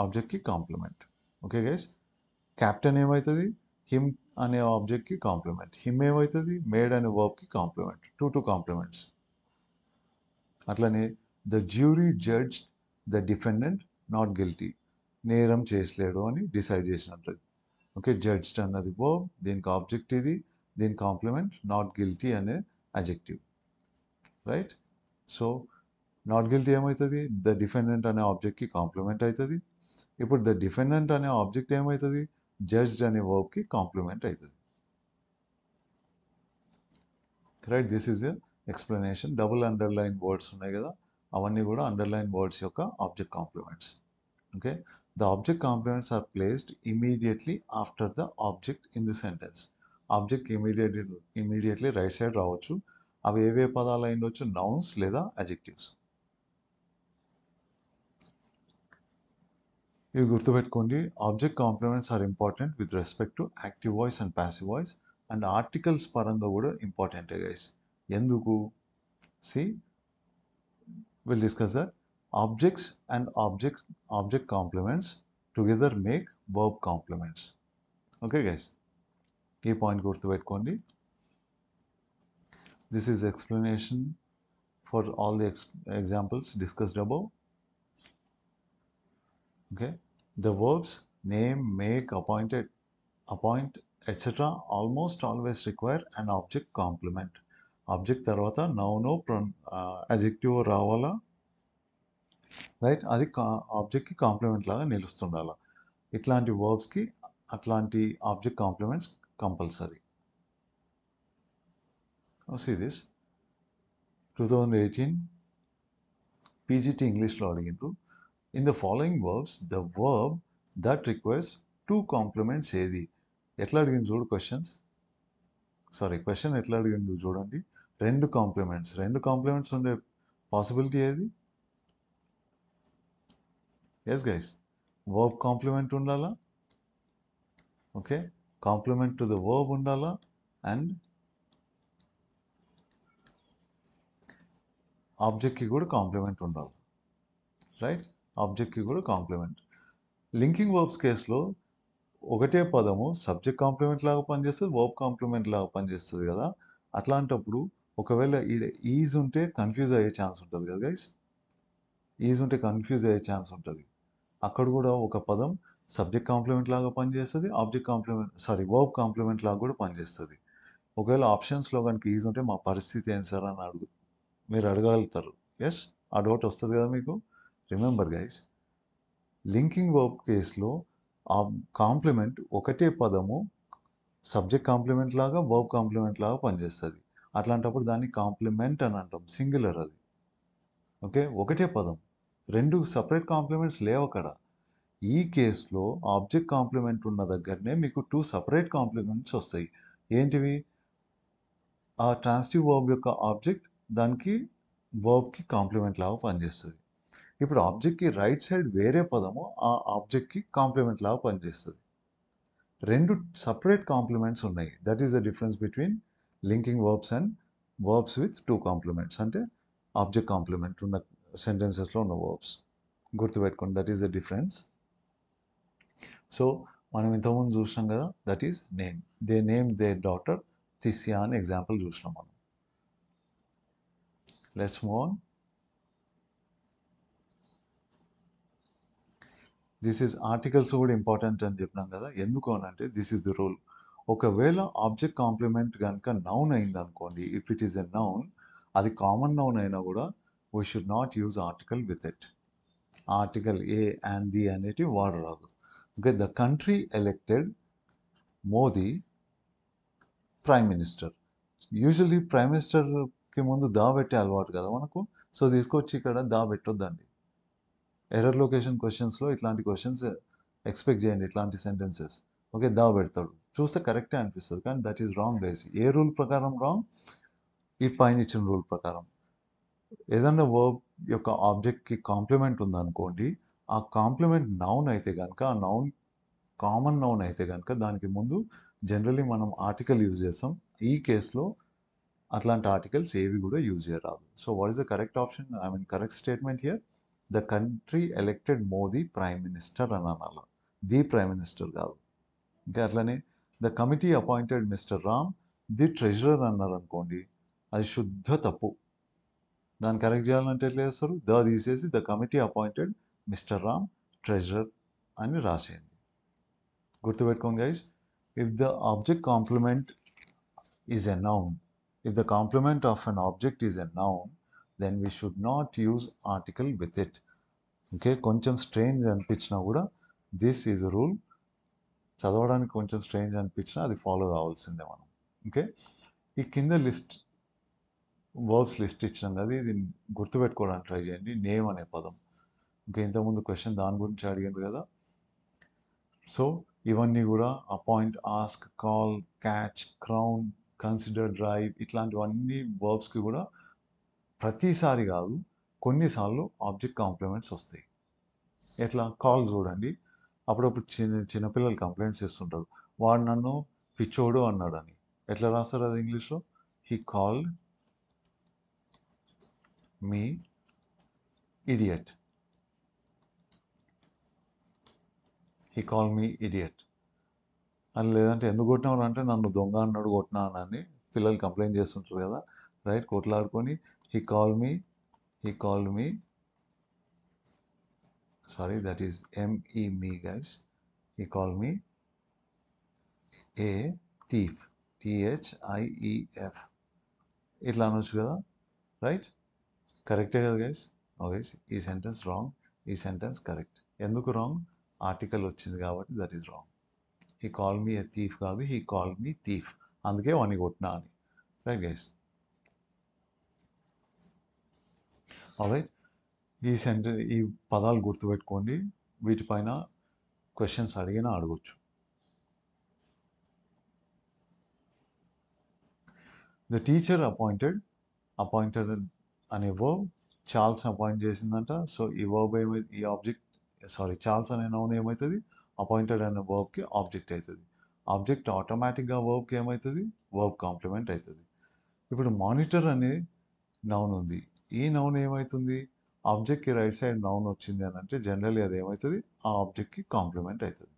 ఆబ్జెక్ట్కి కాంప్లిమెంట్. ఓకే గైస్, క్యాప్టెన్ ఏమవుతుంది, హిమ్ అనే ఆబ్జెక్ట్కి కాంప్లిమెంట్. హిమ్ ఏమవుతుంది, మేడ్ అనే వర్బ్కి కాంప్లిమెంట్. Two complements. అట్లనే the jury judge the defendant not guilty. నేరం చేసలేడు అని డిసైడ్ చేసినట్టు. ఓకే, జడ్జ్డ్ అన్నది వర్బ్, దీనికి ఆబ్జెక్ట్ ఇది, దీని కాంప్లిమెంట్ నాట్ గిల్టీ అనే adjective, right. So not guilty ఏమవుతుంది, ద డిఫెండెంట్ అనే ఆబ్జెక్ట్కి కాంప్లిమెంట్ అవుతుంది. ఇప్పుడు ద డిఫెండెంట్ అనే ఆబ్జెక్ట్ ఏమవుతుంది, జడ్జ్డ్ అనే వర్బ్కి కాంప్లిమెంట్ అవుతుంది, right. This is a explanation. Double underline words ఉన్నాయి కదా, అవన్నీ కూడా అండర్లైన్ వర్డ్స్ యొక్క object complements. Okay, the object complements are placed immediately after the object in the sentence. Object immediately right side రావచ్చు. అవి ఏవే పదాలు అయిండొచ్చు, నౌన్స్ లేదా అజెక్టివ్స్. ఇవి గుర్తుపెట్టుకోండి. Object complements are important with respect to active voice and passive voice and articles పరంగా కూడా ఇంపార్టెంటే గైస్. ఎందుకు, see will discuss that. Objects and object complements together make verb complements. Okay guys, ఈ పాయింట్ గుర్తుపెట్టుకోండి. This is explanation for all the examples discussed above. Okay, the verbs name, make, appoint, etc. almost always require an object complement. Object తర్వాత నౌనో అజెక్టివ్ రావాలా, రైట్. అది ఆబ్జెక్ట్కి కాంప్లిమెంట్ లాగా నిలుస్తుండాలి. ఇట్లాంటి వర్బ్స్కి అట్లాంటి object complements compulsory. See this 2018 PGT ఇంగ్లీష్లో అడిగిండ్రు. In the following verbs the verb that requires two complements ఏది. ఎట్లా అడిగింది చూడు క్వశ్చన్ ఎట్లా అడిగిండు చూడండి. రెండు కాంప్లిమెంట్స్ ఉండే పాసిబిలిటీ ఏది. ఎస్ గైస్, వర్బ్ కాంప్లిమెంట్ ఉండాలా, okay, complement to the verb ఉండాలా, అండ్ ఆబ్జెక్ట్కి కూడా కాంప్లిమెంట్ ఉండాలి, రైట్. ఆబ్జెక్ట్కి కూడా కాంప్లిమెంట్. లింకింగ్ వర్బ్స్ కేసులో ఒకటే పదము సబ్జెక్ట్ కాంప్లిమెంట్ లాగా పనిచేస్తుంది, వర్బ్ కాంప్లిమెంట్ లాగా పనిచేస్తుంది కదా. అట్లాంటప్పుడు ఒకవేళ ఈజ్ ఉంటే కన్ఫ్యూజ్ అయ్యే ఛాన్స్ ఉంటుంది కదా గైస్. ఈజ్ ఉంటే కన్ఫ్యూజ్ అయ్యే ఛాన్స్ ఉంటుంది. అక్కడ కూడా ఒక పదం సబ్జెక్ట్ కాంప్లిమెంట్ లాగా పనిచేస్తుంది, వర్బ్ కాంప్లిమెంట్ లాగా కూడా పనిచేస్తుంది. ఒకవేళ ఆప్షన్స్లో కనుక ఈజ్ ఉంటే మా పరిస్థితి ఏం సార్ అని మీరు అడగలుగుతారు. ఎస్, ఆ డౌట్ వస్తుంది కదా మీకు. రిమెంబర్ గైస్, లింకింగ్ వర్బ్ కేసులో ఆ కాంప్లిమెంట్ ఒకటే పదము సబ్జెక్ట్ కాంప్లిమెంట్ లాగా వర్బ్ కాంప్లిమెంట్ లాగా పనిచేస్తుంది. అట్లాంటప్పుడు దాన్ని కాంప్లిమెంట్ అని అంటాం, సింగులర్ అది. ఓకే, ఒకటే పదం, రెండు సపరేట్ కాంప్లిమెంట్స్ లేవు అక్కడ. ఈ కేసులో ఆబ్జెక్ట్ కాంప్లిమెంట్ ఉన్న దగ్గరనే మీకు టూ సపరేట్ కాంప్లిమెంట్స్ వస్తాయి. ఏంటివి, ఆ ట్రాన్సిటివ్ వర్బ్ యొక్క ఆబ్జెక్ట్ దానికి వర్బ్కి కాంప్లిమెంట్ లాగా పనిచేస్తుంది. ఇప్పుడు ఆబ్జెక్ట్కి రైట్ సైడ్ వేరే పదము ఆ ఆబ్జెక్ట్కి కాంప్లిమెంట్ లాగా పనిచేస్తుంది. రెండు సపరేట్ కాంప్లిమెంట్స్ ఉన్నాయి. That is the difference between linking verbs and verbs with two complements అంటే ఆబ్జెక్ట్ కాంప్లిమెంట్ ఉన్న సెంటెన్సెస్లో ఉన్న వర్బ్స్ గుర్తుపెట్టుకోండి. That is the difference. So మనం ఇంతకుముందు చూసినాం కదా, that is name. They name their daughter Tishya అని ఎగ్జాంపుల్ చూసినాం మనం. Let's move on. This is articles కూడా ఇంపార్టెంట్ అని చెప్పినాం కదా, ఎందుకు అని అంటే దిస్ ఈజ్ ద రూల్. ఒకవేళ ఆబ్జెక్ట్ కాంప్లిమెంట్ కనుక నౌన్ అయింది అనుకోండి, if it is a noun, అది కామన్ నౌన్ అయినా కూడా we should not use article with it. Article a and the అనేటివి వాడరాదు. Okay, the country elected Modi prime minister. Usually prime మినిస్టర్కి ముందు దా పెట్టే అలవాటు కదా మనకు. సో తీసుకొచ్చి ఇక్కడ దా పెట్టొద్దండి. ఎర్రర్ లొకేషన్ క్వశ్చన్స్లో ఇట్లాంటి క్వశ్చన్స్ ఎక్స్పెక్ట్ చేయండి, ఇట్లాంటి సెంటెన్సెస్. ఓకే, దా పెడతాడు, చూస్తే కరెక్టే అనిపిస్తుంది, కానీ that is wrong guys. A rule ప్రకారం రాంగ్? ఈ పైన ఇచ్చిన రూల్ ప్రకారం. ఏదన్నా వర్బ్ యొక్క ఆబ్జెక్ట్కి కాంప్లిమెంట్ ఉందనుకోండి, ఆ కాంప్లిమెంట్ నౌన్ అయితే కనుక, ఆ నౌన్ కామన్ నౌన్ అయితే కనుక దానికి ముందు జనరలీ మనం ఆర్టికల్ యూజ్ చేస్తాం. ఈ కేసులో అట్లాంటి ఆర్టికల్స్ ఏవి కూడా యూజ్ చేయరాదు. So what is the correct option, I mean correct statement here? The country elected Modi prime minister అని అనాలి, ది ప్రైమ్ మినిస్టర్ కాదు. ఇంకా అట్లనే the committee appointed mister Ram the treasurer అన్నారు అనుకోండి, అది శుద్ధ తప్పు. దాన్ని కరెక్ట్ చేయాలంటే ఎట్లా చేస్తారు? ద తీసేసి the committee appointed mister Ram treasurer అని రాసేయండి. గుర్తుపెట్టుకోండి guys, if the object complement is a noun, if the complement of an object is a noun, then we should not use article with it. Okay, కొంచెం స్ట్రేంజ్ అనిపించినా కూడా దిస్ ఈజ్ అ రూల్. చదవడానికి కొంచెం స్ట్రేంజ్ అనిపించినా అది ఫాలో కావాల్సిందే మనం. ఓకే, ఈ కింద లిస్ట్ వర్బ్స్ లిస్ట్ ఇచ్చినాం కదా, ఇది గుర్తుపెట్టుకోవడానికి ట్రై చేయండి. నేమ్ అనే పదం, ఇంకా ఇంతకుముందు క్వశ్చన్ దాని గురించి అడిగారు కదా. సో ఇవన్నీ కూడా appoint, ask, call, catch, crown, consider, drive, ఇట్లాంటివన్నీ వర్బ్స్కి కూడా ప్రతిసారి కాదు, కొన్నిసార్లు ఆబ్జెక్ట్ కాంప్లిమెంట్స్ వస్తాయి. ఎట్లా? కాల్ చూడండి, అప్పుడప్పుడు చిన్నపిల్లలు కంప్లైంట్స్ చేస్తుంటారు, వాడు నన్ను పిచ్చోడు అన్నాడని. ఎట్లా రాస్తారు అది ఇంగ్లీష్లో? He called me idiot. He call me idiot అని. లేదంటే ఎందుకు కొట్టినావు అంటే నన్ను దొంగ అన్నాడు, కొట్టినా అని పిల్లలు కంప్లైంట్ చేస్తుంటారు కదా, రైట్? కొట్లాడుకొని he call me sorry, that is M-E, me guys. He called me a thief, T-H-I-E-F. ఇట్లా అనొచ్చు కదా, రైట్? కరెక్టే కదా గైస్? గైస్, ఈ సెంటెన్స్ రాంగ్, ఈ సెంటెన్స్ కరెక్ట్. ఎందుకు రాంగ్? ఆర్టికల్ వచ్చింది కాబట్టి that is wrong. He call me A thief కాదు, హీ కాల్ మీ థీఫ్, అందుకే వాడిని కొట్టినా అని. Right guys? ఆల్రైట్, ఈ పదాలు గుర్తుపెట్టుకోండి, వీటిపైన క్వశ్చన్స్ అడిగినా అడగొచ్చు. ద టీచర్ అపాయింటెడ్ అనే వర్బ్ చార్ల్స్ అపాయింట్ చేసిందంట. సో ఈ వర్బ్ ఏమైతే, ఈ ఆబ్జెక్ట్ చార్ల్స్ అనే నౌన్ ఏమవుతుంది? అపాయింటెడ్ అనే వర్బ్కి ఆబ్జెక్ట్ అవుతుంది. ఆబ్జెక్ట్ ఆటోమేటిక్గా వర్బ్కి ఏమవుతుంది? వర్బ్ కాంప్లిమెంట్ అవుతుంది. ఇప్పుడు మానిటర్ అనే నౌన్ ఉంది, ఈ నౌన్ ఏమవుతుంది? ఆబ్జెక్ట్కి రైట్ సైడ్ నౌన్ వచ్చింది అని అంటే జనరల్లీ అది ఏమవుతుంది? ఆ ఆబ్జెక్ట్కి కాంప్లిమెంట్ అవుతుంది.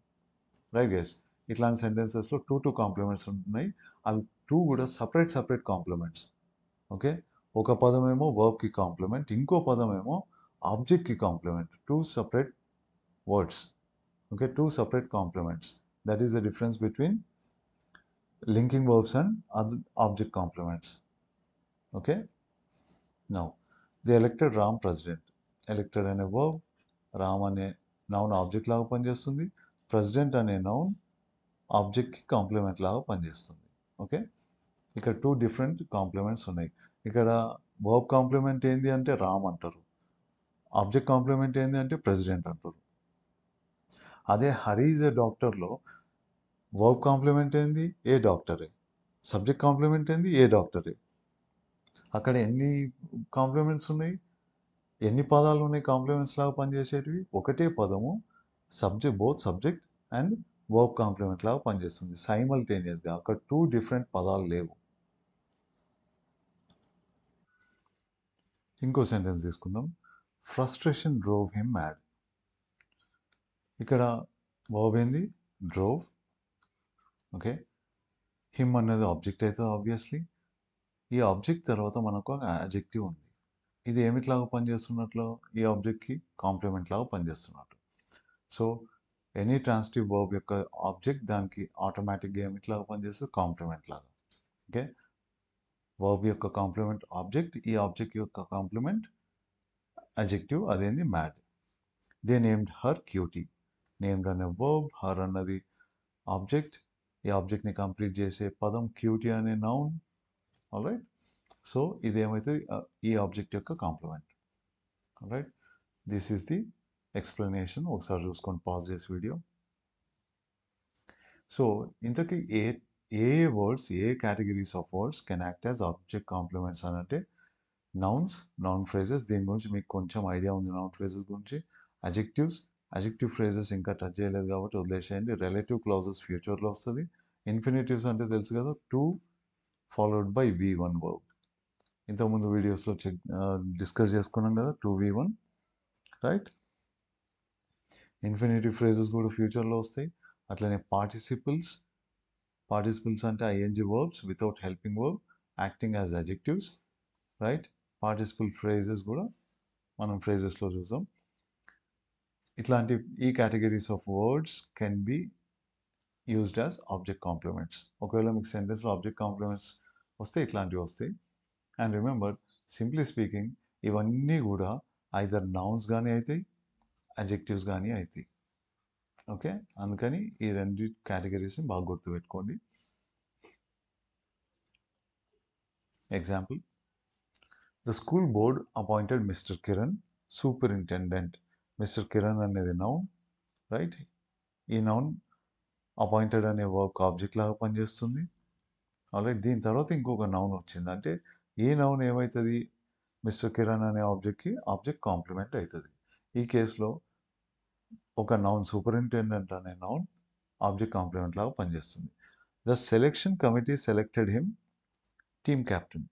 Right guys? ఇట్లాంటి సెంటెన్సెస్లో టూ కాంప్లిమెంట్స్ ఉంటున్నాయి, అవి టూ కూడా సపరేట్ కాంప్లిమెంట్స్. ఓకే, ఒక పదమేమో వర్బ్కి కాంప్లిమెంట్, ఇంకో పదమేమో ఆబ్జెక్ట్కి complement. Two separate words. Okay, two separate complements. That is the difference between linking verbs and object complements. Okay, now the elected Ram president. Elected అనే వర్బ్, రామ్ అనే నౌన్ ఆబ్జెక్ట్ లాగా పనిచేస్తుంది, ప్రెసిడెంట్ అనే నౌన్ ఆబ్జెక్ట్కి కాంప్లిమెంట్ లాగా పనిచేస్తుంది. ఓకే, ఇక్కడ టూ డిఫరెంట్ కాంప్లిమెంట్స్ ఉన్నాయి. ఇక్కడ వర్బ్ కాంప్లిమెంట్ ఏంది అంటే రామ్ అంటారు, ఆబ్జెక్ట్ కాంప్లిమెంట్ ఏంది అంటే ప్రెసిడెంట్ అంటారు. అదే హరి ఈజ్ ఏ డాక్టర్లో వర్బ్ కాంప్లిమెంట్ ఏంది? ఏ డాక్టరే. సబ్జెక్ట్ కాంప్లిమెంట్ ఏంది? ఏ డాక్టరే. అక్కడ ఎన్ని కాంప్లిమెంట్స్ ఉన్నాయి, ఎన్ని పదాలు ఉన్నాయి కాంప్లిమెంట్స్ లాగా పనిచేసేటివి? ఒకటే పదము both subject and verb complement లాగా పనిచేస్తుంది సైమల్టేనియస్గా. అక్కడ టూ డిఫరెంట్ పదాలు లేవు. ఇంకో సెంటెన్స్ తీసుకుందాం. Frustration drove him mad. ఇక్కడ వర్బ్ ఏంది? డ్రోవ్. ఓకే, హిమ్ అనేది ఆబ్జెక్ట్ అవుతుంది ఆబ్వియస్లీ. ఈ ఆబ్జెక్ట్ తర్వాత మనకు ఒక అడ్జెక్టివ్ ఉంది. ఇది ఏమిట్లాగా పనిచేస్తున్నట్లు? ఈ ఆబ్జెక్ట్కి కాంప్లిమెంట్ లాగా పనిచేస్తున్నట్టు. సో ఎనీ ట్రాన్సిటివ్ వర్బ్ యొక్క ఆబ్జెక్ట్ దానికి ఆటోమేటిక్గా ఏమిట్లాగా పనిచేస్తుంది? కాంప్లిమెంట్ లాగా. ఓకే, వర్బ్ యొక్క కాంప్లిమెంట్ ఆబ్జెక్ట్, ఈ ఆబ్జెక్ట్ యొక్క కాంప్లిమెంట్ అడ్జెక్టివ్, అదేంది? Mad. They named her cutie. Named అనే వర్బ్, హర్ అన్నది ఆబ్జెక్ట్. ఈ ఆబ్జెక్ట్ని కంప్లీట్ చేసే పదం క్యూటీ అనే నౌన్. ఆల్రైట్, సో ఇదేమైతే ఈ ఆబ్జెక్ట్ యొక్క complement. Alright, this is the explanation. ఒకసారి చూసుకొని పాజ్ చేసి వీడియో. సో ఇంతకీ ఏ ఏ వర్డ్స్, ఏ categories of words can act as object complements అని అంటే నౌన్స్, నౌన్ ఫ్రేజెస్. దీని గురించి మీకు కొంచెం ఐడియా ఉంది నౌన్ ఫ్రేజెస్ గురించి. అజెక్టివ్స్, అజెక్టివ్ ఫ్రేజెస్ ఇంకా టచ్ చేయలేదు కాబట్టి వదిలేసేయండి. రిలేటివ్ క్లాజెస్ ఫ్యూచర్లో వస్తుంది. ఇన్ఫినిటివ్స్ అంటే తెలుసు కదా, to followed by V1 verb. ఇంతకుముందు వీడియోస్లో డిస్కస్ చేసుకున్నాం కదా, 2V1. రైట్, ఇన్ఫినిటివ్ ఫ్రేజెస్ కూడా ఫ్యూచర్లో వస్తాయి. అట్లనే పార్టిసిపుల్స్. పార్టిసిపుల్స్ అంటే ING verbs without helping verb acting as adjectives. Right, participle phrases కూడా మనం ఫ్రేజెస్లో చూసాం. ఇట్లాంటి ఈ categories of words can be used as object complements. ఒకవేళ మీకు సెంటెన్స్లో ఆబ్జెక్ట్ కాంప్లిమెంట్స్ వస్తే ఇట్లాంటివి వస్తాయి. అండ్ రిమెంబర్, సింప్లీ స్పీకింగ్, ఇవన్నీ కూడా ఐదర్ నౌన్స్ కానీ అవుతాయి, అడ్జెక్టివ్స్ కానీ అవుతాయి. ఓకే, అందుకని ఈ రెండు కేటగిరీస్ని బాగా గుర్తుపెట్టుకోండి. Example, the school board appointed mister Kiran superintendent. Mister Kiran అనేది నౌన్. రైట్, ఈ నౌన్ అపాయింటెడ్ అనే వర్క్ ఆబ్జెక్ట్ లాగా పనిచేస్తుంది. ఆల్రెడీ దీని తర్వాత ఇంకొక నౌన్ వచ్చింది అంటే ఈ నౌన్ ఏమవుతుంది? మిస్టర్ కిరణ్ అనే ఆబ్జెక్ట్కి ఆబ్జెక్ట్ కాంప్లిమెంట్ అవుతుంది. ఈ కేసులో ఒక నౌన్ సూపరింటెండెంట్ అనే నౌన్ ఆబ్జెక్ట్ కాంప్లిమెంట్ లాగా పనిచేస్తుంది. The selection committee selected him team captain.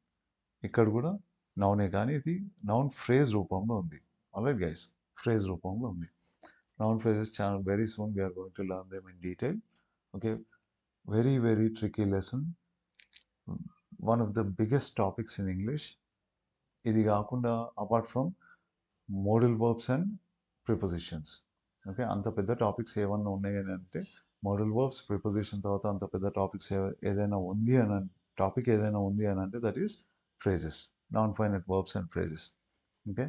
ఇక్కడ కూడా నౌనే కానీ ఇది నౌన్ ఫ్రేజ్ రూపంలో ఉంది. ఆల్రైట్ గైస్, ఫ్రేజ్ రూపంలో ఉంది. నౌన్ ఫ్రేజెస్ చాలా very soon we're going to learn them in detail. Okay, very very tricky lesson, one of the biggest topics in English. ఇది కాకుండా apart from modal verbs and prepositions. Okay, అంత పెద్ద టాపిక్స్ ఏమన్నా ఉన్నాయని అంటే మోడల్ వర్బ్స్, ప్రిపోజిషన్ తర్వాత అంత పెద్ద టాపిక్స్ ఏదైనా ఉంది అని టాపిక్ ఏదైనా ఉంది అని అంటే that is phrases, non finite verbs and phrases. Okay,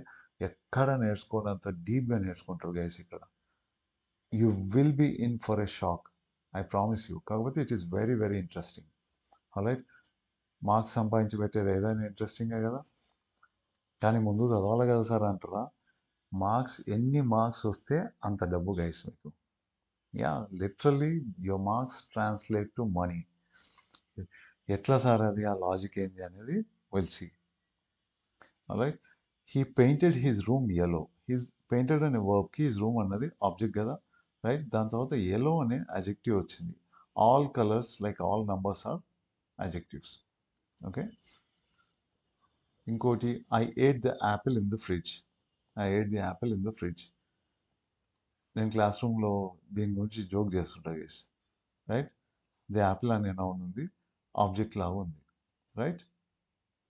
ఎక్కడ నేర్చుకోవడంత డీప్గా నేర్చుకుంటారు గైస్ ఇక్కడ. You will be in for a shock, I promise you. కాకపోతే it is very very interesting. Alright, marks సంపాదించి పెట్టేది ఏదైనా ఇంట్రెస్టింగే కదా, కానీ ముందు చదవాలి కదా సార్ అంటారా? మార్క్స్, ఎన్ని మార్క్స్ వస్తే అంత డబ్బు గైస్ మీకు. Yeah, literally your marks translate to money. ఎట్లా సార్ అది, ఆ లాజిక్ ఏంది అనేది will see. Alright, he painted his room yellow. His painted అనే వర్బ్కి హిజ్ రూమ్ అన్నది ఆబ్జెక్ట్ కదా. రైట్, దాని తర్వాత yellow అనే అడ్జెక్టివ్ వచ్చింది. All colours like all numbers are adjectives. Okay, ఇంకోటి, I ate the apple in the fridge. I ate the apple in the fridge. నేను క్లాస్ రూమ్లో దీని గురించి జోక్ చేస్తుంటా గైస్. రైట్, ది యాపిల్ అనే నౌన్ ఉంది, ఆబ్జెక్ట్ లాగా ఉంది. రైట్,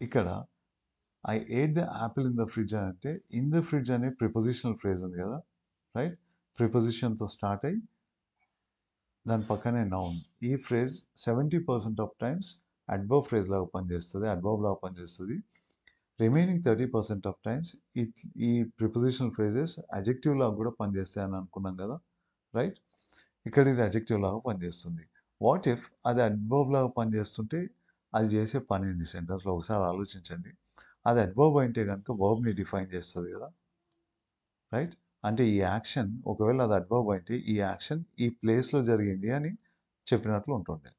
ఇక్కడ I ate the apple in the fridge అని అంటే ఇన్ ద ఫ్రిడ్జ్ అనే ప్రిపోజిషనల్ ఫ్రేజ్ ఉంది కదా. రైట్, ప్రిపోజిషన్తో స్టార్ట్ అయ్యి దాని పక్కనే నౌన్. ఈ phrase 70% of times adverb phrase లాగా పనిచేస్తుంది, అడ్వర్బ్ లాగా పనిచేస్తుంది. రిమైనింగ్ 30% ఆఫ్ టైమ్స్ ఈ ప్రిపోజిషనల్ ఫ్రేజెస్ అడ్జెక్టివ్ లాగా కూడా పనిచేస్తాయి అని అనుకున్నాం కదా. రైట్, ఇక్కడ ఇది అడ్జెక్టివ్ లాగా పనిచేస్తుంది. వాట్ ఇఫ్ అది అడ్వర్బ్ లాగా పనిచేస్తుంటే అది చేసే పని ఏంది సెంటెన్స్లో ఒకసారి ఆలోచించండి. అది అడ్వర్బ్ అంటే కనుక వర్బ్ని డిఫైన్ చేస్తుంది కదా. రైట్, అంటే ఈ యాక్షన్ ఒకవేళ అది అడ్వర్బ్ అయితే ఈ యాక్షన్ ఈ ప్లేస్లో జరిగింది అని చెప్పినట్లు ఉంటుండే.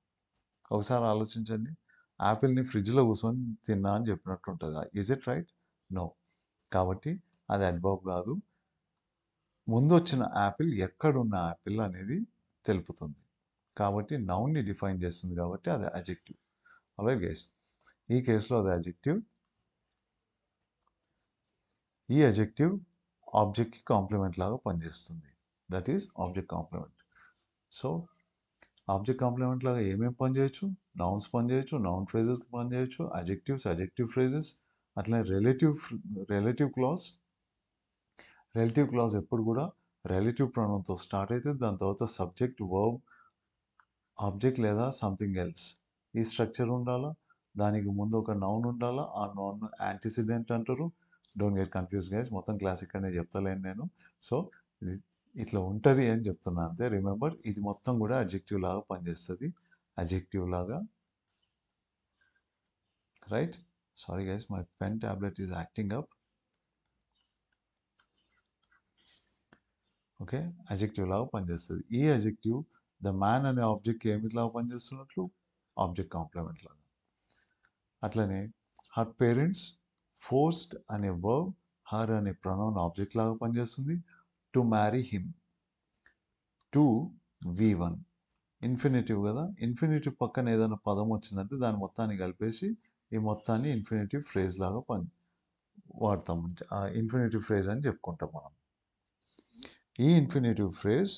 ఒకసారి ఆలోచించండి, యాపిల్ని ఫ్రిడ్జ్లో కూర్చొని తిన్నా అని చెప్పినట్టు ఉంటుందా? Is it right? నో. కాబట్టి అది అడ్వర్బ్ కాదు, ముందు వచ్చిన యాపిల్ ఎక్కడున్న యాపిల్ అనేది తెలుపుతుంది. కాబట్టి నౌన్ని డిఫైన్ చేస్తుంది కాబట్టి అది అడ్జెక్టివ్. అలాగే గైస్, ఈ కేసులో అది అడ్జెక్టివ్. ఈ అడ్జెక్టివ్ ఆబ్జెక్ట్కి కాంప్లిమెంట్ లాగా పనిచేస్తుంది. That is object complement. So object complement లాగా ఏమేమి పని చేయొచ్చు? నౌన్స్ పని చేయొచ్చు, నౌన్ ఫ్రేజెస్కి పని చేయొచ్చు, అడ్జెక్టివ్ ఫ్రేజెస్, అట్లనే రిలేటివ్ క్లాజ్. రిలేటివ్ క్లాజ్ ఎప్పుడు కూడా రిలేటివ్ ప్రొనౌన్తో స్టార్ట్ అయితే దాని తర్వాత సబ్జెక్ట్, వర్బ్, ఆబ్జెక్ట్ లేదా సంథింగ్ ఎల్స్ ఈ స్ట్రక్చర్ ఉండాలా. దానికి ముందు ఒక నౌన్ ఉండాలా. ఆ నౌన్ యాంటిసిడెంట్ అంటారు. డోంట్ గెట్ కన్ఫ్యూజ్ గైస్, మొత్తం క్లాసిక్ అనే చెప్తలేను నేను. సో ఇది ఇట్లా ఉంటుంది అని చెప్తున్నా అంతే. రిమెంబర్, ఇది మొత్తం కూడా అడ్జెక్టివ్ లాగా పనిచేస్తుంది. అడ్జెక్టివ్ లాగా, right? Sorry guys, my pen tablet is acting up. Okay, adjective లాగా పనిచేస్తుంది. ఈ అడ్జెక్టివ్ ద మ్యాన్ అనే ఆబ్జెక్ట్ ఏమిలాగా పనిచేస్తున్నట్లు? ఆబ్జెక్ట్ కాంప్లిమెంట్ లాగా. అట్లనే హర్ పేరెంట్స్ ఫోర్స్డ్ అనే వర్బ్ హర్ అనే ప్రొనౌన్ ఆబ్జెక్ట్ లాగా పనిచేస్తుంది. To marry him, to V1 infinitive కదా. ఇన్ఫినిటివ్ పక్కన ఏదైనా పదం వచ్చిందంటే దాని మొత్తాన్ని కలిపేసి ఈ మొత్తాన్ని ఇన్ఫినిటివ్ ఫ్రేజ్ లాగా వాడతాం. ఇన్ఫినిటివ్ ఫ్రేజ్ అని చెప్పుకుంటాం మనం. ఈ ఇన్ఫినిటివ్ ఫ్రేజ్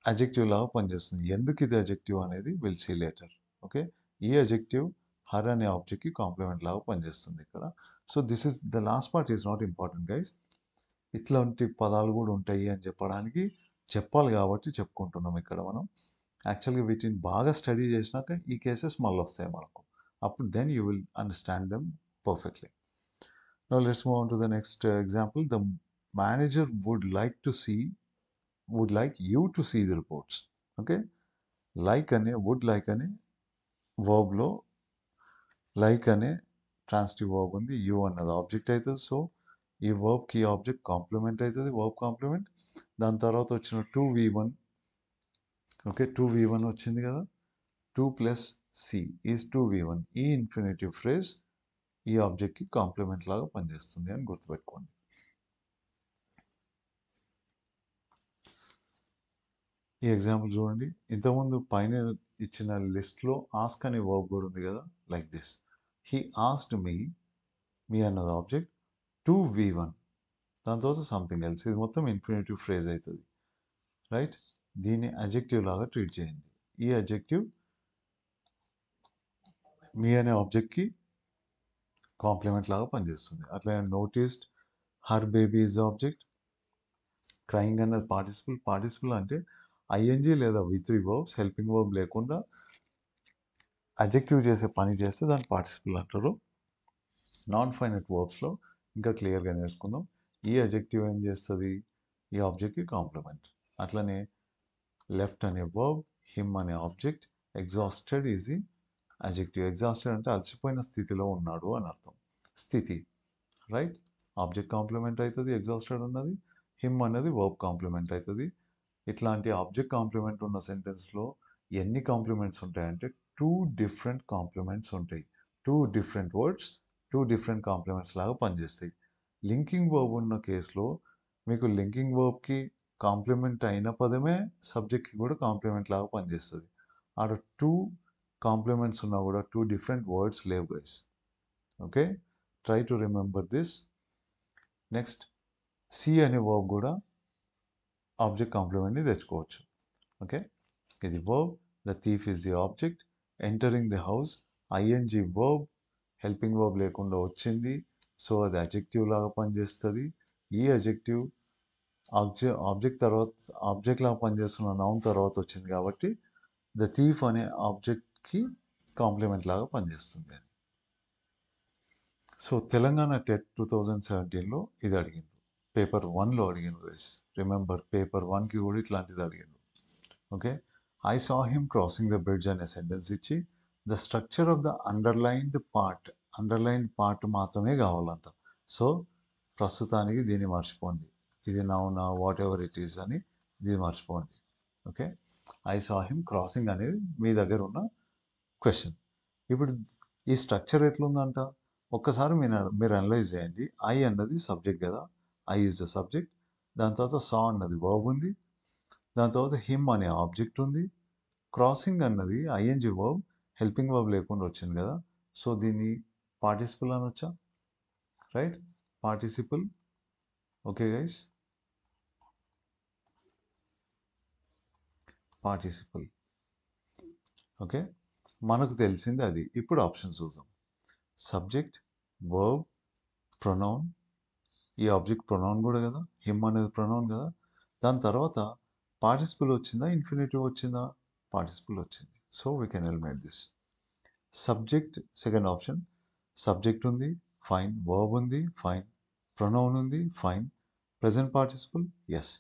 అడ్జెక్టివ్ లాగా పనిచేస్తుంది. ఎందుకు ఇది అడ్జెక్టివ్ అనేది విల్ సీ లేటర్. ఓకే, ఈ అడ్జెక్టివ్ హర్ అనే ఆబ్జెక్ట్కి కాంప్లిమెంట్ లాగా పనిచేస్తుంది ఇక్కడ. So this is the last part is not important guys. ఇట్లాంటి పదాలు కూడా ఉంటాయి అని చెప్పడానికి చెప్పాలి కాబట్టి చెప్పుకుంటున్నాం ఇక్కడ మనం. యాక్చువల్గా వీటిని బాగా స్టడీ చేసినాక ఈ కేసెస్ మళ్ళీ వస్తాయి మనకు. అప్పుడు then you will understand them perfectly. Now let's move on to the next example. The manager would like you to see the reports. Okay, like అనే వుడ్ అనే వర్బ్లో లైక్ అనే ట్రాన్సిటివ్ వర్బ్ ఉంది. యూ అన్నది ఆబ్జెక్ట్ అవుతుంది. సో ఈ వర్బ్కి ఆబ్జెక్ట్ కాంప్లిమెంట్ అవుతుంది, వర్బ్ కాంప్లిమెంట్. దాని తర్వాత వచ్చిన 2V1. ఓకే, 2V1 వచ్చింది కదా. 2 + C ఈజ్ 2V1. ఈ ఇన్ఫినిటివ్ ఫ్రేజ్ ఈ ఆబ్జెక్ట్కి కాంప్లిమెంట్ లాగా పనిచేస్తుంది అని గుర్తుపెట్టుకోండి. ఈ ఎగ్జాంపుల్ చూడండి. ఇంతకుముందు పైన ఇచ్చిన లిస్ట్లో ఆస్క్ అనే వర్బ్ కూడా ఉంది కదా. Like this, he asked me అన్నది ఆబ్జెక్ట్, 2V1 దాని తర్వాత సంథింగ్ ఎల్స్. ఇది మొత్తం ఇన్ఫినిటివ్ ఫ్రేజ్ అవుతుంది, రైట్? దీన్ని అడ్జెక్టివ్ లాగా ట్రీట్ చేయండి. ఈ అడ్జెక్టివ్ మీ అనే ఆబ్జెక్ట్కి కాంప్లిమెంట్ లాగా పనిచేస్తుంది. అట్లనే noticed her baby is object. Crying అన్నది పార్టిసిపుల్ అంటే ఐఎన్జీ లేదా V3 వర్బ్స్ హెల్పింగ్ వర్బ్ లేకుండా అడ్జెక్టివ్ చేసే పని చేస్తే దాన్ని పార్టిసిపుల్ అంటారు. నాన్ ఫైనైట్ వర్బ్స్లో ఇంకా క్లియర్గా నేర్చుకుందాం. ఈ అడ్జెక్టివ్ ఏం చేస్తుంది? ఈ ఆబ్జెక్ట్కి కాంప్లిమెంట్. అట్లనే లెఫ్ట్ అనే వర్బ్, హిమ్ అనే object, exhausted is the adjective. Exhausted అంటే అలసిపోయిన స్థితిలో ఉన్నాడు అని అర్థం. స్థితి, రైట్? ఆబ్జెక్ట్ కాంప్లిమెంట్ అవుతుంది ఎగ్జాస్టెడ్ అన్నది. హిమ్ అనేది వర్బ్ కాంప్లిమెంట్ అవుతుంది. ఇట్లాంటి ఆబ్జెక్ట్ కాంప్లిమెంట్ ఉన్న సెంటెన్స్లో ఎన్ని కాంప్లిమెంట్స్ ఉంటాయంటే 2 డిఫరెంట్ కాంప్లిమెంట్స్ ఉంటాయి. 2 డిఫరెంట్ వర్డ్స్ 2 డిఫరెంట్ కాంప్లిమెంట్స్ లాగా పనిచేస్తాయి. లింకింగ్ వర్బ్ ఉన్న కేసులో మీకు లింకింగ్ వర్బ్కి కాంప్లిమెంట్ అయిన పదమే సబ్జెక్ట్కి కూడా కాంప్లిమెంట్ లాగా పనిచేస్తుంది. ఆడ 2 కాంప్లిమెంట్స్ ఉన్నా కూడా 2 డిఫరెంట్ వర్డ్స్ లేవు guys. Okay, try to remember this. Next, see అనే వర్బ్ కూడా ఆబ్జెక్ట్ కాంప్లిమెంట్ని తెచ్చుకోవచ్చు. ఓకే, ఇది verb, the thief is the object, entering the house ING verb, helping verb లేకుండా వచ్చింది. సో అది అడ్జెక్టివ్ లాగా పనిచేస్తుంది. ఈ అడ్జెక్టివ్ ఆబ్జెక్ట్ లాగా పనిచేస్తున్న నౌన్ తర్వాత వచ్చింది కాబట్టి ద థీఫ్ అనే ఆబ్జెక్ట్కి కాంప్లిమెంట్ లాగా పనిచేస్తుంది. సో తెలంగాణ టెట్ 2017లో ఇది అడిగింది. పేపర్ 1లో అడిగింది గైస్. రిమెంబర్, పేపర్ 1కి కూడా ఇట్లాంటిది అడిగింది. Okay, I saw him crossing the bridge అనే సెంటెన్స్ ఇచ్చి the structure of the underlined part మాత్రమే కావాలంట. సో ప్రస్తుతానికి దీన్ని మర్చిపోండి. ఇది నౌనా వాట్ ఎవర్ ఇట్ ఈస్ అని ఇది మర్చిపోండి. Okay, I saw him crossing అనేది మీ దగ్గర ఉన్న క్వశ్చన్. ఇప్పుడు ఈ స్ట్రక్చర్ ఎట్లుందంట ఒక్కసారి మీరు అనలైజ్ చేయండి. ఐ అన్నది సబ్జెక్ట్ కదా, ఐ ఈజ్ ద సబ్జెక్ట్. దాని తర్వాత సా అన్నది వర్బ్ ఉంది. దాని తర్వాత హిమ్ అనే ఆబ్జెక్ట్ ఉంది. క్రాసింగ్ అన్నది ఐఎన్జీ వర్బ్, హెల్పింగ్ వర్బ్ లేకుండా వచ్చింది కదా. సో దీన్ని పార్టిసిపుల్ అనొచ్చా, right? Participle. Okay guys, participle. Okay, మనకు తెలిసింది అది. ఇప్పుడు ఆప్షన్స్ చూద్దాం. Subject, verb, pronoun. ఈ ఆబ్జెక్ట్ ప్రొనౌన్ కూడా కదా, హిమ్ అనేది ప్రొనౌన్ కదా. దాని తర్వాత పార్టిసిపుల్ వచ్చిందా, ఇన్ఫినిటివ్ వచ్చిందా? పార్టిసిపుల్ వచ్చింది. So we can eliminate this. Subject second option. Subject ఉంది, ఫైన్. వర్బ్ ఉంది, ఫైన్. ప్రొనౌన్ ఉంది, fine. Present participle, yes.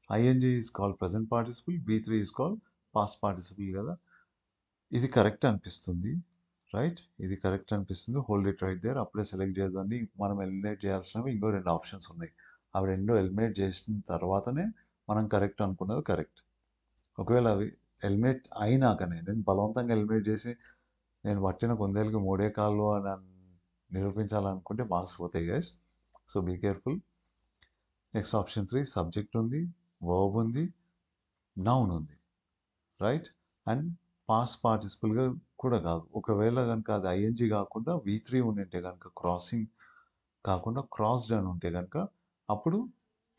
ING is called present participle, B3 is called past participle కదా. ఇది కరెక్ట్ అనిపిస్తుంది, రైట్? ఇది కరెక్ట్ అనిపిస్తుంది. Hold it right there. అప్పుడే సెలెక్ట్ చేయదండి. మనం ఎలిమినేట్ చేయాల్సినవి ఇంకో 2 ఆప్షన్స్ ఉన్నాయి. అవి 2 ఎలిమినేట్ చేసిన తర్వాతనే మనం కరెక్ట్ అనుకున్నది కరెక్ట్. ఒకవేళ అవి ఎలిమినేట్ అయినాకనే నేను బలవంతంగా ఎలిమినేట్ చేసి నేను పట్టిన కుందేలుకి 3 కాళ్ళు అని నిరూపించాలనుకుంటే మార్క్స్ పోతాయి guys. So be careful. Next option 3, subject ఉంది, వర్బ్ ఉంది, నౌన్ ఉంది, రైట్? అండ్ పాస్ట్ పార్టిసిపుల్గా కూడా కాదు. ఒకవేళ కనుక అది ఐఎన్జీ కాకుండా V3 ఉండింటే కనుక, క్రాసింగ్ కాకుండా క్రాస్డ్ అని ఉంటే కనుక అప్పుడు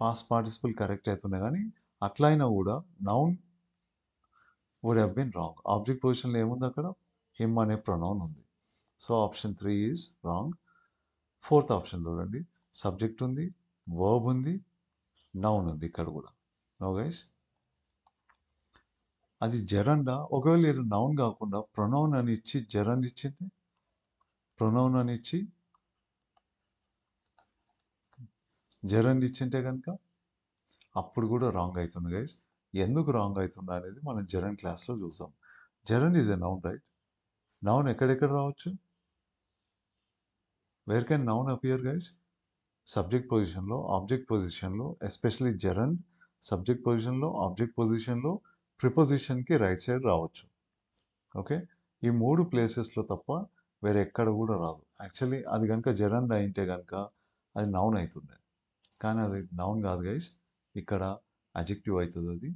పాస్ట్ పార్టిసిపుల్ కరెక్ట్ అవుతుండే. కానీ అట్లా అయినా కూడా noun would have been wrong. Object పొజిషన్లో ఏముంది అక్కడ? హిమ్ అనే ప్రొనౌన్ ఉంది. So option 3 is wrong. Fourth option చూడండి. సబ్జెక్ట్ ఉంది, వర్బ్ ఉంది, నౌన్ ఉంది ఇక్కడ కూడా. నో గైస్, అది జెరండా. ఒకవేళ ఇది నౌన్ కాకుండా ప్రొనౌన్ అని ఇచ్చి జెరండ్ ఇచ్చింది, ప్రొనౌన్ అని ఇచ్చి జెరండ్ ఇచ్చింటే కనుక అప్పుడు కూడా రాంగ్ అవుతుంది గైస్. ఎందుకు రాంగ్ అవుతుందా అనేది మనం జెరండ్ క్లాస్లో చూసాం. Gerund is a noun, right? Noun ఎక్కడెక్కడ రావచ్చు? Where can noun appear guys? Subject పొజిషన్లో, ఆబ్జెక్ట్ పొజిషన్లో, ఎస్పెషలీ జెరండ్ సబ్జెక్ట్ పొజిషన్లో, ఆబ్జెక్ట్ పొజిషన్లో, ప్రిపోజిషన్కి రైట్ సైడ్ రావచ్చు. ఓకే, ఈ 3 ప్లేసెస్లో తప్ప వేరే ఎక్కడ కూడా రాదు. యాక్చువల్లీ అది కనుక జెరండ్ అయింటే కనుక అది నౌన్ అవుతుంది. కానీ అది నౌన్ కాదు గైస్, ఇక్కడ అజెక్టివ్ అవుతుంది అది,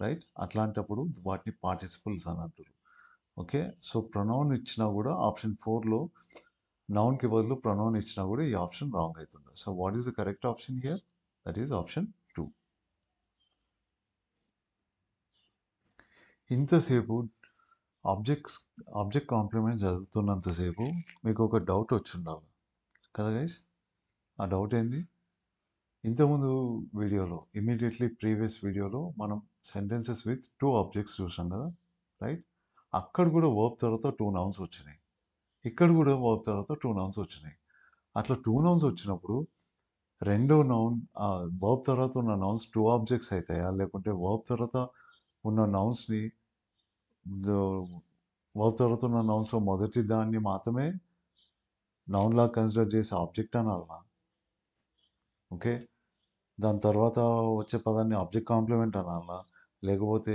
రైట్? అట్లాంటప్పుడు వాటిని పార్టిసిపుల్స్ అని అంటారు. ఓకే, సో ప్రొనౌన్ ఇచ్చినా కూడా ఆప్షన్ 4లో నౌన్కి బదులు ప్రొనౌన్ ఇచ్చినా కూడా ఈ ఆప్షన్ రాంగ్ అవుతుంది. So what is the correct option here? That is option 2. ఇంతసేపు ఆబ్జెక్ట్ కాంప్లిమెంట్ చదువుతున్నంతసేపు మీకు ఒక డౌట్ వచ్చి ఉండాలి కదా గైస్. ఆ డౌట్ ఏంది? ఇంతకుముందు వీడియోలో, ఇమీడియట్లీ ప్రీవియస్ వీడియోలో మనం సెంటెన్సెస్ విత్ 2 ఆబ్జెక్ట్స్ చూసాం కదా, రైట్? అక్కడ కూడా వర్బ్ తర్వాత 2 నౌన్స్ వచ్చినాయి, ఇక్కడ కూడా వర్బ్ తర్వాత 2 నౌన్స్ వచ్చినాయి. అట్లా 2 నౌన్స్ వచ్చినప్పుడు రెండో నౌన్, వర్బ్ తర్వాత ఉన్న నౌన్స్ 2 ఆబ్జెక్ట్స్ అవుతాయా, లేకుంటే వర్బ్ తర్వాత ఉన్న నౌన్స్ని వర్బ్ తర్వాత ఉన్న నౌన్స్లో మొదటి దాన్ని మాత్రమే నౌన్ లాగా కన్సిడర్ చేసే ఆబ్జెక్ట్ అనాలనా? ఓకే, దాని తర్వాత వచ్చే పదాన్ని ఆబ్జెక్ట్ కాంప్లిమెంట్ అనాలా, లేకపోతే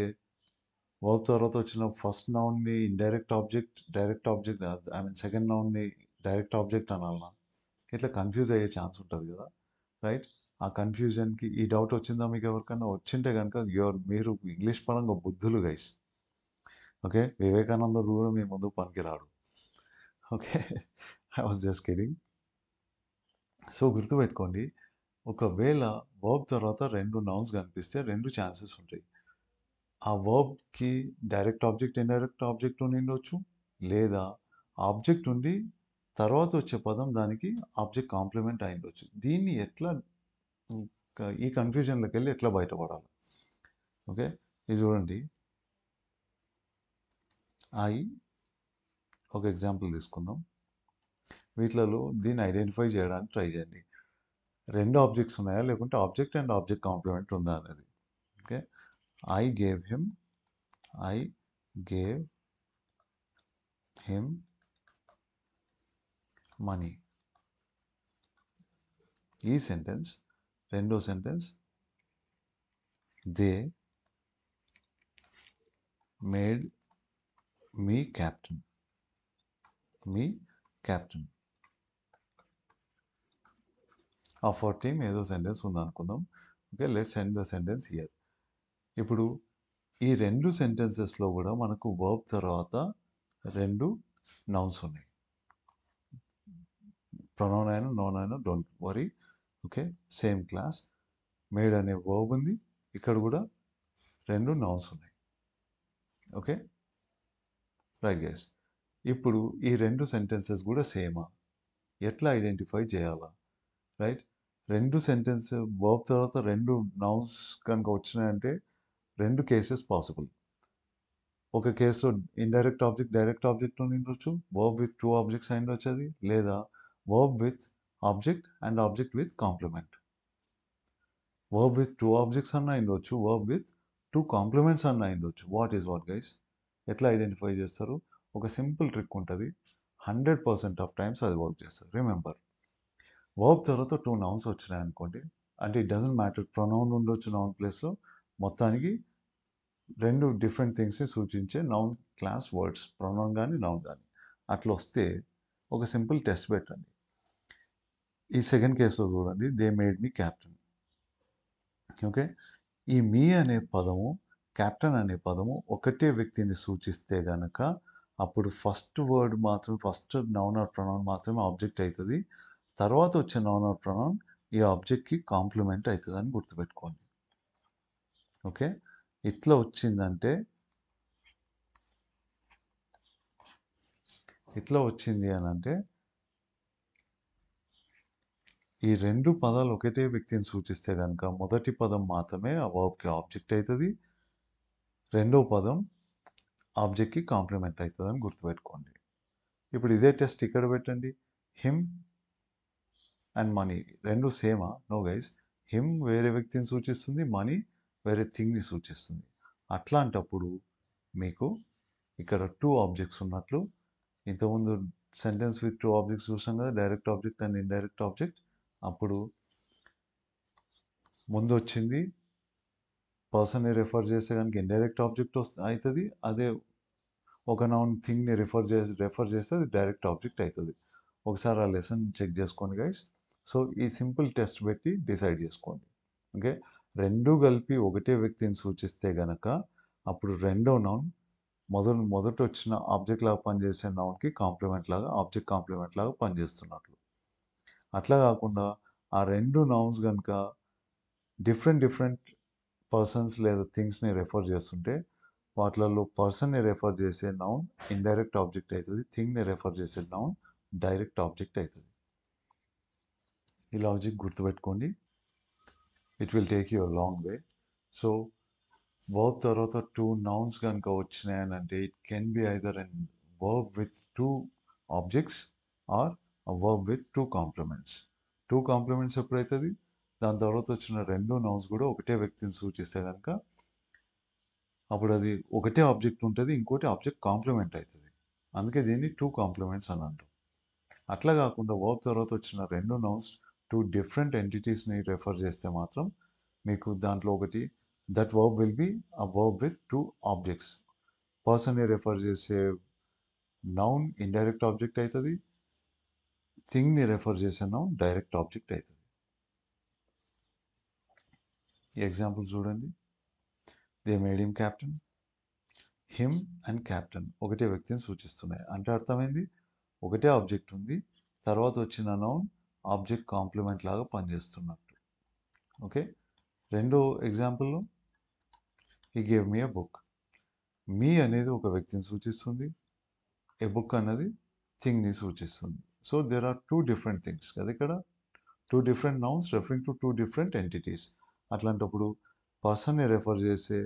వర్బ్ తర్వాత వచ్చిన ఫస్ట్ నౌన్ని indirect object, direct object, I mean second నౌన్ని డైరెక్ట్ ఆబ్జెక్ట్ అనాలనా? ఇట్లా కన్ఫ్యూజ్ అయ్యే ఛాన్స్ ఉంటుంది కదా, రైట్? ఆ కన్ఫ్యూజన్కి ఈ డౌట్ వచ్చిందా మీకు ఎవరికైనా? వచ్చింటే కనుక మీరు ఇంగ్లీష్ పరంగా బుద్ధులు గైస్. ఓకే, వివేకానందుడు కూడా మీ ముందు పనికిరాడు. Okay, I was just kidding. So గుర్తుపెట్టుకోండి, ఒకవేళ వర్బ్ తర్వాత 2 నౌన్స్ కనిపిస్తే 2 ఛాన్సెస్ ఉంటాయి. ఆ వర్బ్కి డైరెక్ట్ ఆబ్జెక్ట్, ఇండైరెక్ట్ ఆబ్జెక్ట్ ఉండొచ్చు, లేదా ఆబ్జెక్ట్ ఉండి తర్వాత వచ్చే పదం దానికి ఆబ్జెక్ట్ కాంప్లిమెంట్ అయి ఉండొచ్చు. దీన్ని ఎట్లా, ఈ కన్ఫ్యూజన్లోకి వెళ్ళి ఎట్లా బయటపడాలి? ఓకే, ఇది చూడండి. ఒక ఎగ్జాంపుల్ తీసుకుందాం. వీటిలలో దీన్ని ఐడెంటిఫై చేయడానికి ట్రై చేయండి. 2 ఆబ్జెక్ట్స్ ఉన్నాయా, లేకుంటే ఆబ్జెక్ట్ అండ్ ఆబ్జెక్ట్ కాంప్లిమెంట్ ఉందా అనేది. Okay, I gave him money. ఈ సెంటెన్స్, రెండో sentence, they made me captain. Of our team ఏదో సెంటెన్స్ ఉందనుకుందాం. Okay, let's end the sentence here. ఇప్పుడు ఈ 2 సెంటెన్సెస్లో కూడా మనకు వర్బ్ తర్వాత 2 నౌన్స్ ఉన్నాయి. ప్రొనౌన్ అయినా నౌన్ అయినా don't worry. Okay, same class. Made అనే వర్బ్ ఉంది, ఇక్కడ కూడా 2 నౌన్స్ ఉన్నాయి. Okay, right guys. ఇప్పుడు ఈ 2 సెంటెన్సెస్ కూడా సేమా, ఎట్లా ఐడెంటిఫై చేయాలా? రైట్, 2 సెంటెన్స్ వర్బ్ తర్వాత 2 నౌన్స్ కనుక వచ్చినాయంటే 2 కేసెస్ పాసిబుల్. ఒక కేసులో ఇండైరెక్ట్ ఆబ్జెక్ట్ డైరెక్ట్ ఆబ్జెక్ట్ ఉండొచ్చు, వర్బ్ విత్ 2 ఆబ్జెక్ట్స్ అయి ఉండొచ్చు, లేదా verb with object and object with complement. Verb with 2 objects అన్న ఉండొచ్చు, వర్బ్ విత్ 2 కాంప్లిమెంట్స్ అన్న ఉండొచ్చు. What is what guys? ఎట్లా ఐడెంటిఫై చేస్తారు? ఒక సింపుల్ ట్రిక్ ఉంటుంది, 100% ఆఫ్ టైమ్స్ అది వర్క్ చేస్తుంది. రిమెంబర్, వర్బ్ తర్వాత 2 నౌన్స్ వచ్చినాయి అనుకోండి, అంటే ఇట్ డజంట్ మ్యాటర్, ప్రొనౌన్ ఉండొచ్చు నౌన్ ప్లేస్లో, మొత్తానికి 2 డిఫరెంట్ థింగ్స్ని సూచించే నౌన్ క్లాస్ వర్డ్స్, ప్రొనౌన్ కానీ నౌన్ కానీ. అట్లా వస్తే ఒక సింపుల్ టెస్ట్ పెట్టండి. ఈ సెకండ్ కేసులో చూడండి, they made me captain. Okay, ఈ మీ అనే పదము, క్యాప్టెన్ అనే పదము ఒకటే వ్యక్తిని సూచిస్తే గనక అప్పుడు ఫస్ట్ వర్డ్ మాత్రం, ఫస్ట్ నౌన్ ఆర్ ప్రొనౌన్ మాత్రమే ఆబ్జెక్ట్ అవుతుంది. తర్వాత వచ్చే నౌన్ ఆర్ ప్రొనౌన్ ఈ ఆబ్జెక్ట్కి కాంప్లిమెంట్ అవుతుంది అని గుర్తుపెట్టుకోండి. ఓకే, ఇట్లా వచ్చిందంటే, ఇట్లా వచ్చింది అని అంటే ఈ 2 పదాలు ఒకటే వ్యక్తిని సూచిస్తే కనుక మొదటి పదం మాత్రమే ఆ వర్బ్కి ఆబ్జెక్ట్ అవుతుంది, రెండో పదం ఆబ్జెక్ట్కి కాంప్లిమెంట్ అవుతుంది అని గుర్తుపెట్టుకోండి. ఇప్పుడు ఇదే టెస్ట్ ఇక్కడ పెట్టండి, హిమ్ అండ్ మనీ 2 సేమా? నో గైస్, హిమ్ వేరే వ్యక్తిని సూచిస్తుంది, మనీ వేరే థింగ్ని సూచిస్తుంది. అట్లాంటప్పుడు మీకు ఇక్కడ 2 ఆబ్జెక్ట్స్ ఉన్నట్లు, ఇంతకుముందు సెంటెన్స్ విత్ 2 ఆబ్జెక్ట్స్ చూసాం కదా, direct object and indirect object. అప్పుడు ముందు వచ్చింది పర్సన్ని రెఫర్ చేస్తే కనుక ఇండైరెక్ట్ ఆబ్జెక్ట్ అవుతుంది, అదే ఒక నౌన్ థింగ్ని రెఫర్ చేస్తే అది డైరెక్ట్ ఆబ్జెక్ట్ అవుతుంది. ఒకసారి ఆ లెసన్ చెక్ చేసుకోండి గైస్. సో ఈ సింపుల్ టెస్ట్ పెట్టి డిసైడ్ చేసుకోండి. ఓకే, 2 కలిపి ఒకటే వ్యక్తిని సూచిస్తే గనక అప్పుడు రెండో నౌన్ మొదట వచ్చిన ఆబ్జెక్ట్ లాగా పనిచేసే నౌన్కి కాంప్లిమెంట్ లాగా, ఆబ్జెక్ట్ కాంప్లిమెంట్ లాగా పనిచేస్తున్నట్లు. అట్లా కాకుండా ఆ 2 నౌన్స్ కనుక డిఫరెంట్ పర్సన్స్ లేదా థింగ్స్ని రెఫర్ చేస్తుంటే వాటిలలో పర్సన్ని రెఫర్ చేసే నౌన్ ఇండైరెక్ట్ ఆబ్జెక్ట్ అవుతుంది, థింగ్ని రెఫర్ చేసే నౌన్ డైరెక్ట్ ఆబ్జెక్ట్ అవుతుంది. ఈ లాజిక్ గుర్తుపెట్టుకోండి, it will take you long way. So verb తర్వాత 2 నౌన్స్ కనుక వచ్చినాయనంటే it can be either an verb with 2 objects or a verb with 2 complements. 2 complements ఎప్పుడైతుంది, దాని తర్వాత వచ్చిన 2 నౌన్స్ కూడా ఒకటే వ్యక్తిని సూచిస్తే కనుక అప్పుడు అది ఒకటే ఆబ్జెక్ట్ ఉంటుంది, ఇంకోటి ఆబ్జెక్ట్ కాంప్లిమెంట్ అవుతుంది. అందుకే దీన్ని 2 కాంప్లిమెంట్స్ అని అంటాం. అట్లా కాకుండా వర్బ్ తర్వాత వచ్చిన 2 నౌన్స్ 2 డిఫరెంట్ ఎంటిటీస్ని రెఫర్ చేస్తే మాత్రం మీకు దాంట్లో ఒకటి, that verb will be a verb with 2 objects. పర్సన్ని రెఫర్ చేసే నౌన్ ఇండైరెక్ట్ ఆబ్జెక్ట్ అవుతుంది, థింగ్ని రెఫర్ చేసే నౌన్ డైరెక్ట్ ఆబ్జెక్ట్ అవుతుంది. ఈ ఎగ్జాంపుల్ చూడండి, they made him captain. Him and captain ఒకటే వ్యక్తిని సూచిస్తున్నాయి అంటే అర్థమైంది, ఒకటే ఆబ్జెక్ట్ ఉంది, తర్వాత వచ్చిన నౌన్ ఆబ్జెక్ట్ కాంప్లిమెంట్ లాగా పనిచేస్తున్నట్టు. ఓకే, రెండో ఎగ్జాంపుల్లో he gave me a book. Me అనేది ఒక వ్యక్తిని సూచిస్తుంది, ఏ బుక్ అన్నది థింగ్ని సూచిస్తుంది. So there are 2 different things కదా, ఇక్కడ 2 different nouns referring to 2 different entities. అట్లాంటప్పుడు పర్సన్ని రెఫర్ చేసే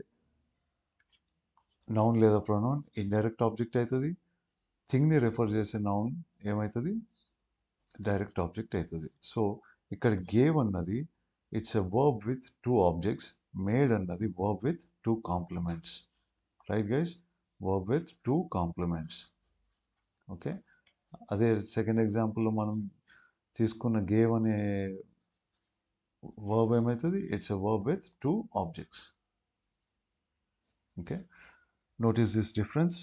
నౌన్ లేదా ప్రొనౌన్ ఇండైరెక్ట్ ఆబ్జెక్ట్ అవుతుంది, థింగ్ని రెఫర్ చేసే నౌన్ ఏమవుతుంది, డైరెక్ట్ ఆబ్జెక్ట్ అవుతుంది. సో ఇక్కడ గేవ్ అన్నది it's a verb with 2 objects, made అన్నది verb with 2 complements. Right guys, verb with 2 complements. Okay, అదే సెకండ్ ఎగ్జాంపుల్లో మనం తీసుకున్న గేవ్ అనే వర్బ్ ఏమవుతుంది, it's a verb with 2 objects. Okay, notice this difference.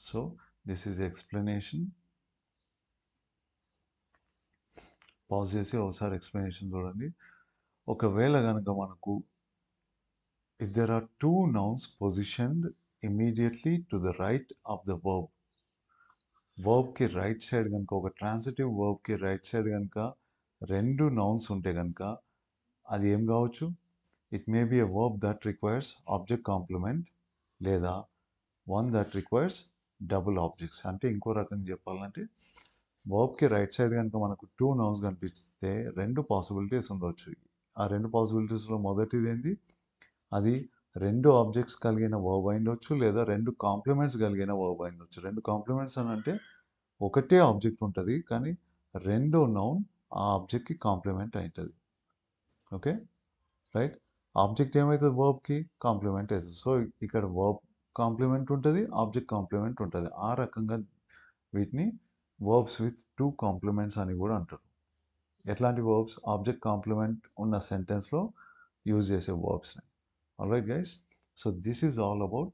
So this is explanation. Pause చేసి ఒకసారి ఎక్స్ప్లెనేషన్ చూడండి. ఒకవేళ కనుక మనకు if there are two nouns positioned immediately to the right of the verb, వర్బ్కి రైట్ సైడ్ కనుక ఒక ట్రాన్సిటివ్ వర్బ్కి రైట్ సైడ్ కనుక రెండు నౌన్స్ ఉంటే కనుక అది ఏం కావచ్చు? It may be a verb that requires object complement లేదా one that requires double objects. అంటే ఇంకో రకంగా చెప్పాలంటే వర్బ్కి రైట్ సైడ్ కనుక మనకు టూ నౌన్స్ కనిపిస్తే రెండు పాసిబిలిటీస్ ఉండవచ్చు. ఆ రెండు పాసిబిలిటీస్లో మొదటిది ఏంది? అది రెండు ఆబ్జెక్ట్స్ కలిగిన వర్బ్ అయిండొచ్చు లేదా రెండు కాంప్లిమెంట్స్ కలిగిన వర్బ్ అయిండొచ్చు. రెండు కాంప్లిమెంట్స్ అని అంటే ఒకటే ఆబ్జెక్ట్ ఉంటుంది కానీ రెండో నౌన్ ఆ ఆబ్జెక్ట్కి కాంప్లిమెంట్ అవుతుంది. Okay right. ఆబ్జెక్ట్ ఏమవుతుంది? వర్బ్కి కాంప్లిమెంట్ అవుతుంది. సో ఇక్కడ వర్బ్ కాంప్లిమెంట్ ఉంటుంది, ఆబ్జెక్ట్ కాంప్లిమెంట్ ఉంటుంది. ఆ రకంగా వీటిని వర్బ్స్ విత్ టూ కాంప్లిమెంట్స్ అని కూడా అంటారు. ఎట్లాంటి వర్బ్స్? ఆబ్జెక్ట్ కాంప్లిమెంట్ ఉన్న సెంటెన్స్లో యూజ్ చేసే వర్బ్స్ని. Alright guys, so this is all about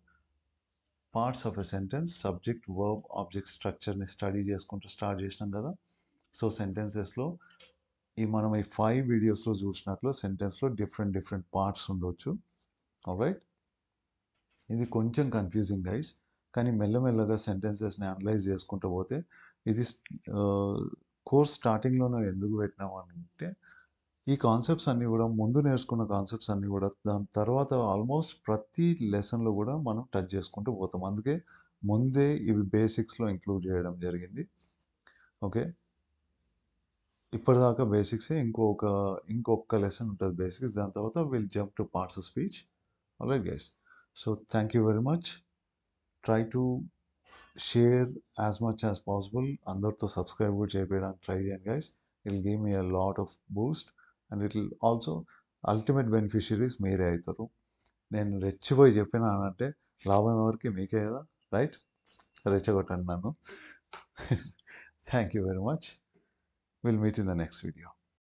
parts of a sentence, subject, verb, object structure ని స్టడీ చేసుకుంటూ స్టార్ట్ చేసినాం కదా. సో సెంటెన్సెస్లో మనం ఈ 5 వీడియోస్లో చూసినట్లు సెంటెన్స్లో డిఫరెంట్ పార్ట్స్ ఉండొచ్చు. ఆల్రైట్, ఇది కొంచెం కన్ఫ్యూజింగ్ గైస్, కానీ మెల్లమెల్లగా సెంటెన్సెస్ని అనలైజ్ చేసుకుంటూ పోతే ఇది కోర్స్ స్టార్టింగ్లోనే ఎందుకు పెట్టినామంటే ఈ కాన్సెప్ట్స్ అన్నీ కూడా ముందు నేర్చుకున్న కాన్సెప్ట్స్ అన్నీ కూడా దాని తర్వాత ఆల్మోస్ట్ ప్రతి లెసన్లో కూడా మనం టచ్ చేసుకుంటూ పోతాం. అందుకే ముందే ఇవి బేసిక్స్లో ఇంక్లూడ్ చేయడం జరిగింది. ఓకే, ఇప్పటిదాకా బేసిక్సే, ఇంకొక లెసన్ ఉంటుంది బేసిక్స్, దాని తర్వాత will jump to parts of speech. Alright guys, so thank you very much. Try to share as much as possible. అందరితో సబ్స్క్రైబ్ కూడా చేయడానికి ట్రై చేయండి guys. It will give me a lot of Boost and it will also ultimate beneficiaries మీరే అవుతారు. నేను రెచ్చిపోయి చెప్పినానంటే లాభం ఎవరికి? మీకే కదా, రైట్? రెచ్చగొట్టండి నన్ను. Thank you very much. Will meet in the next video.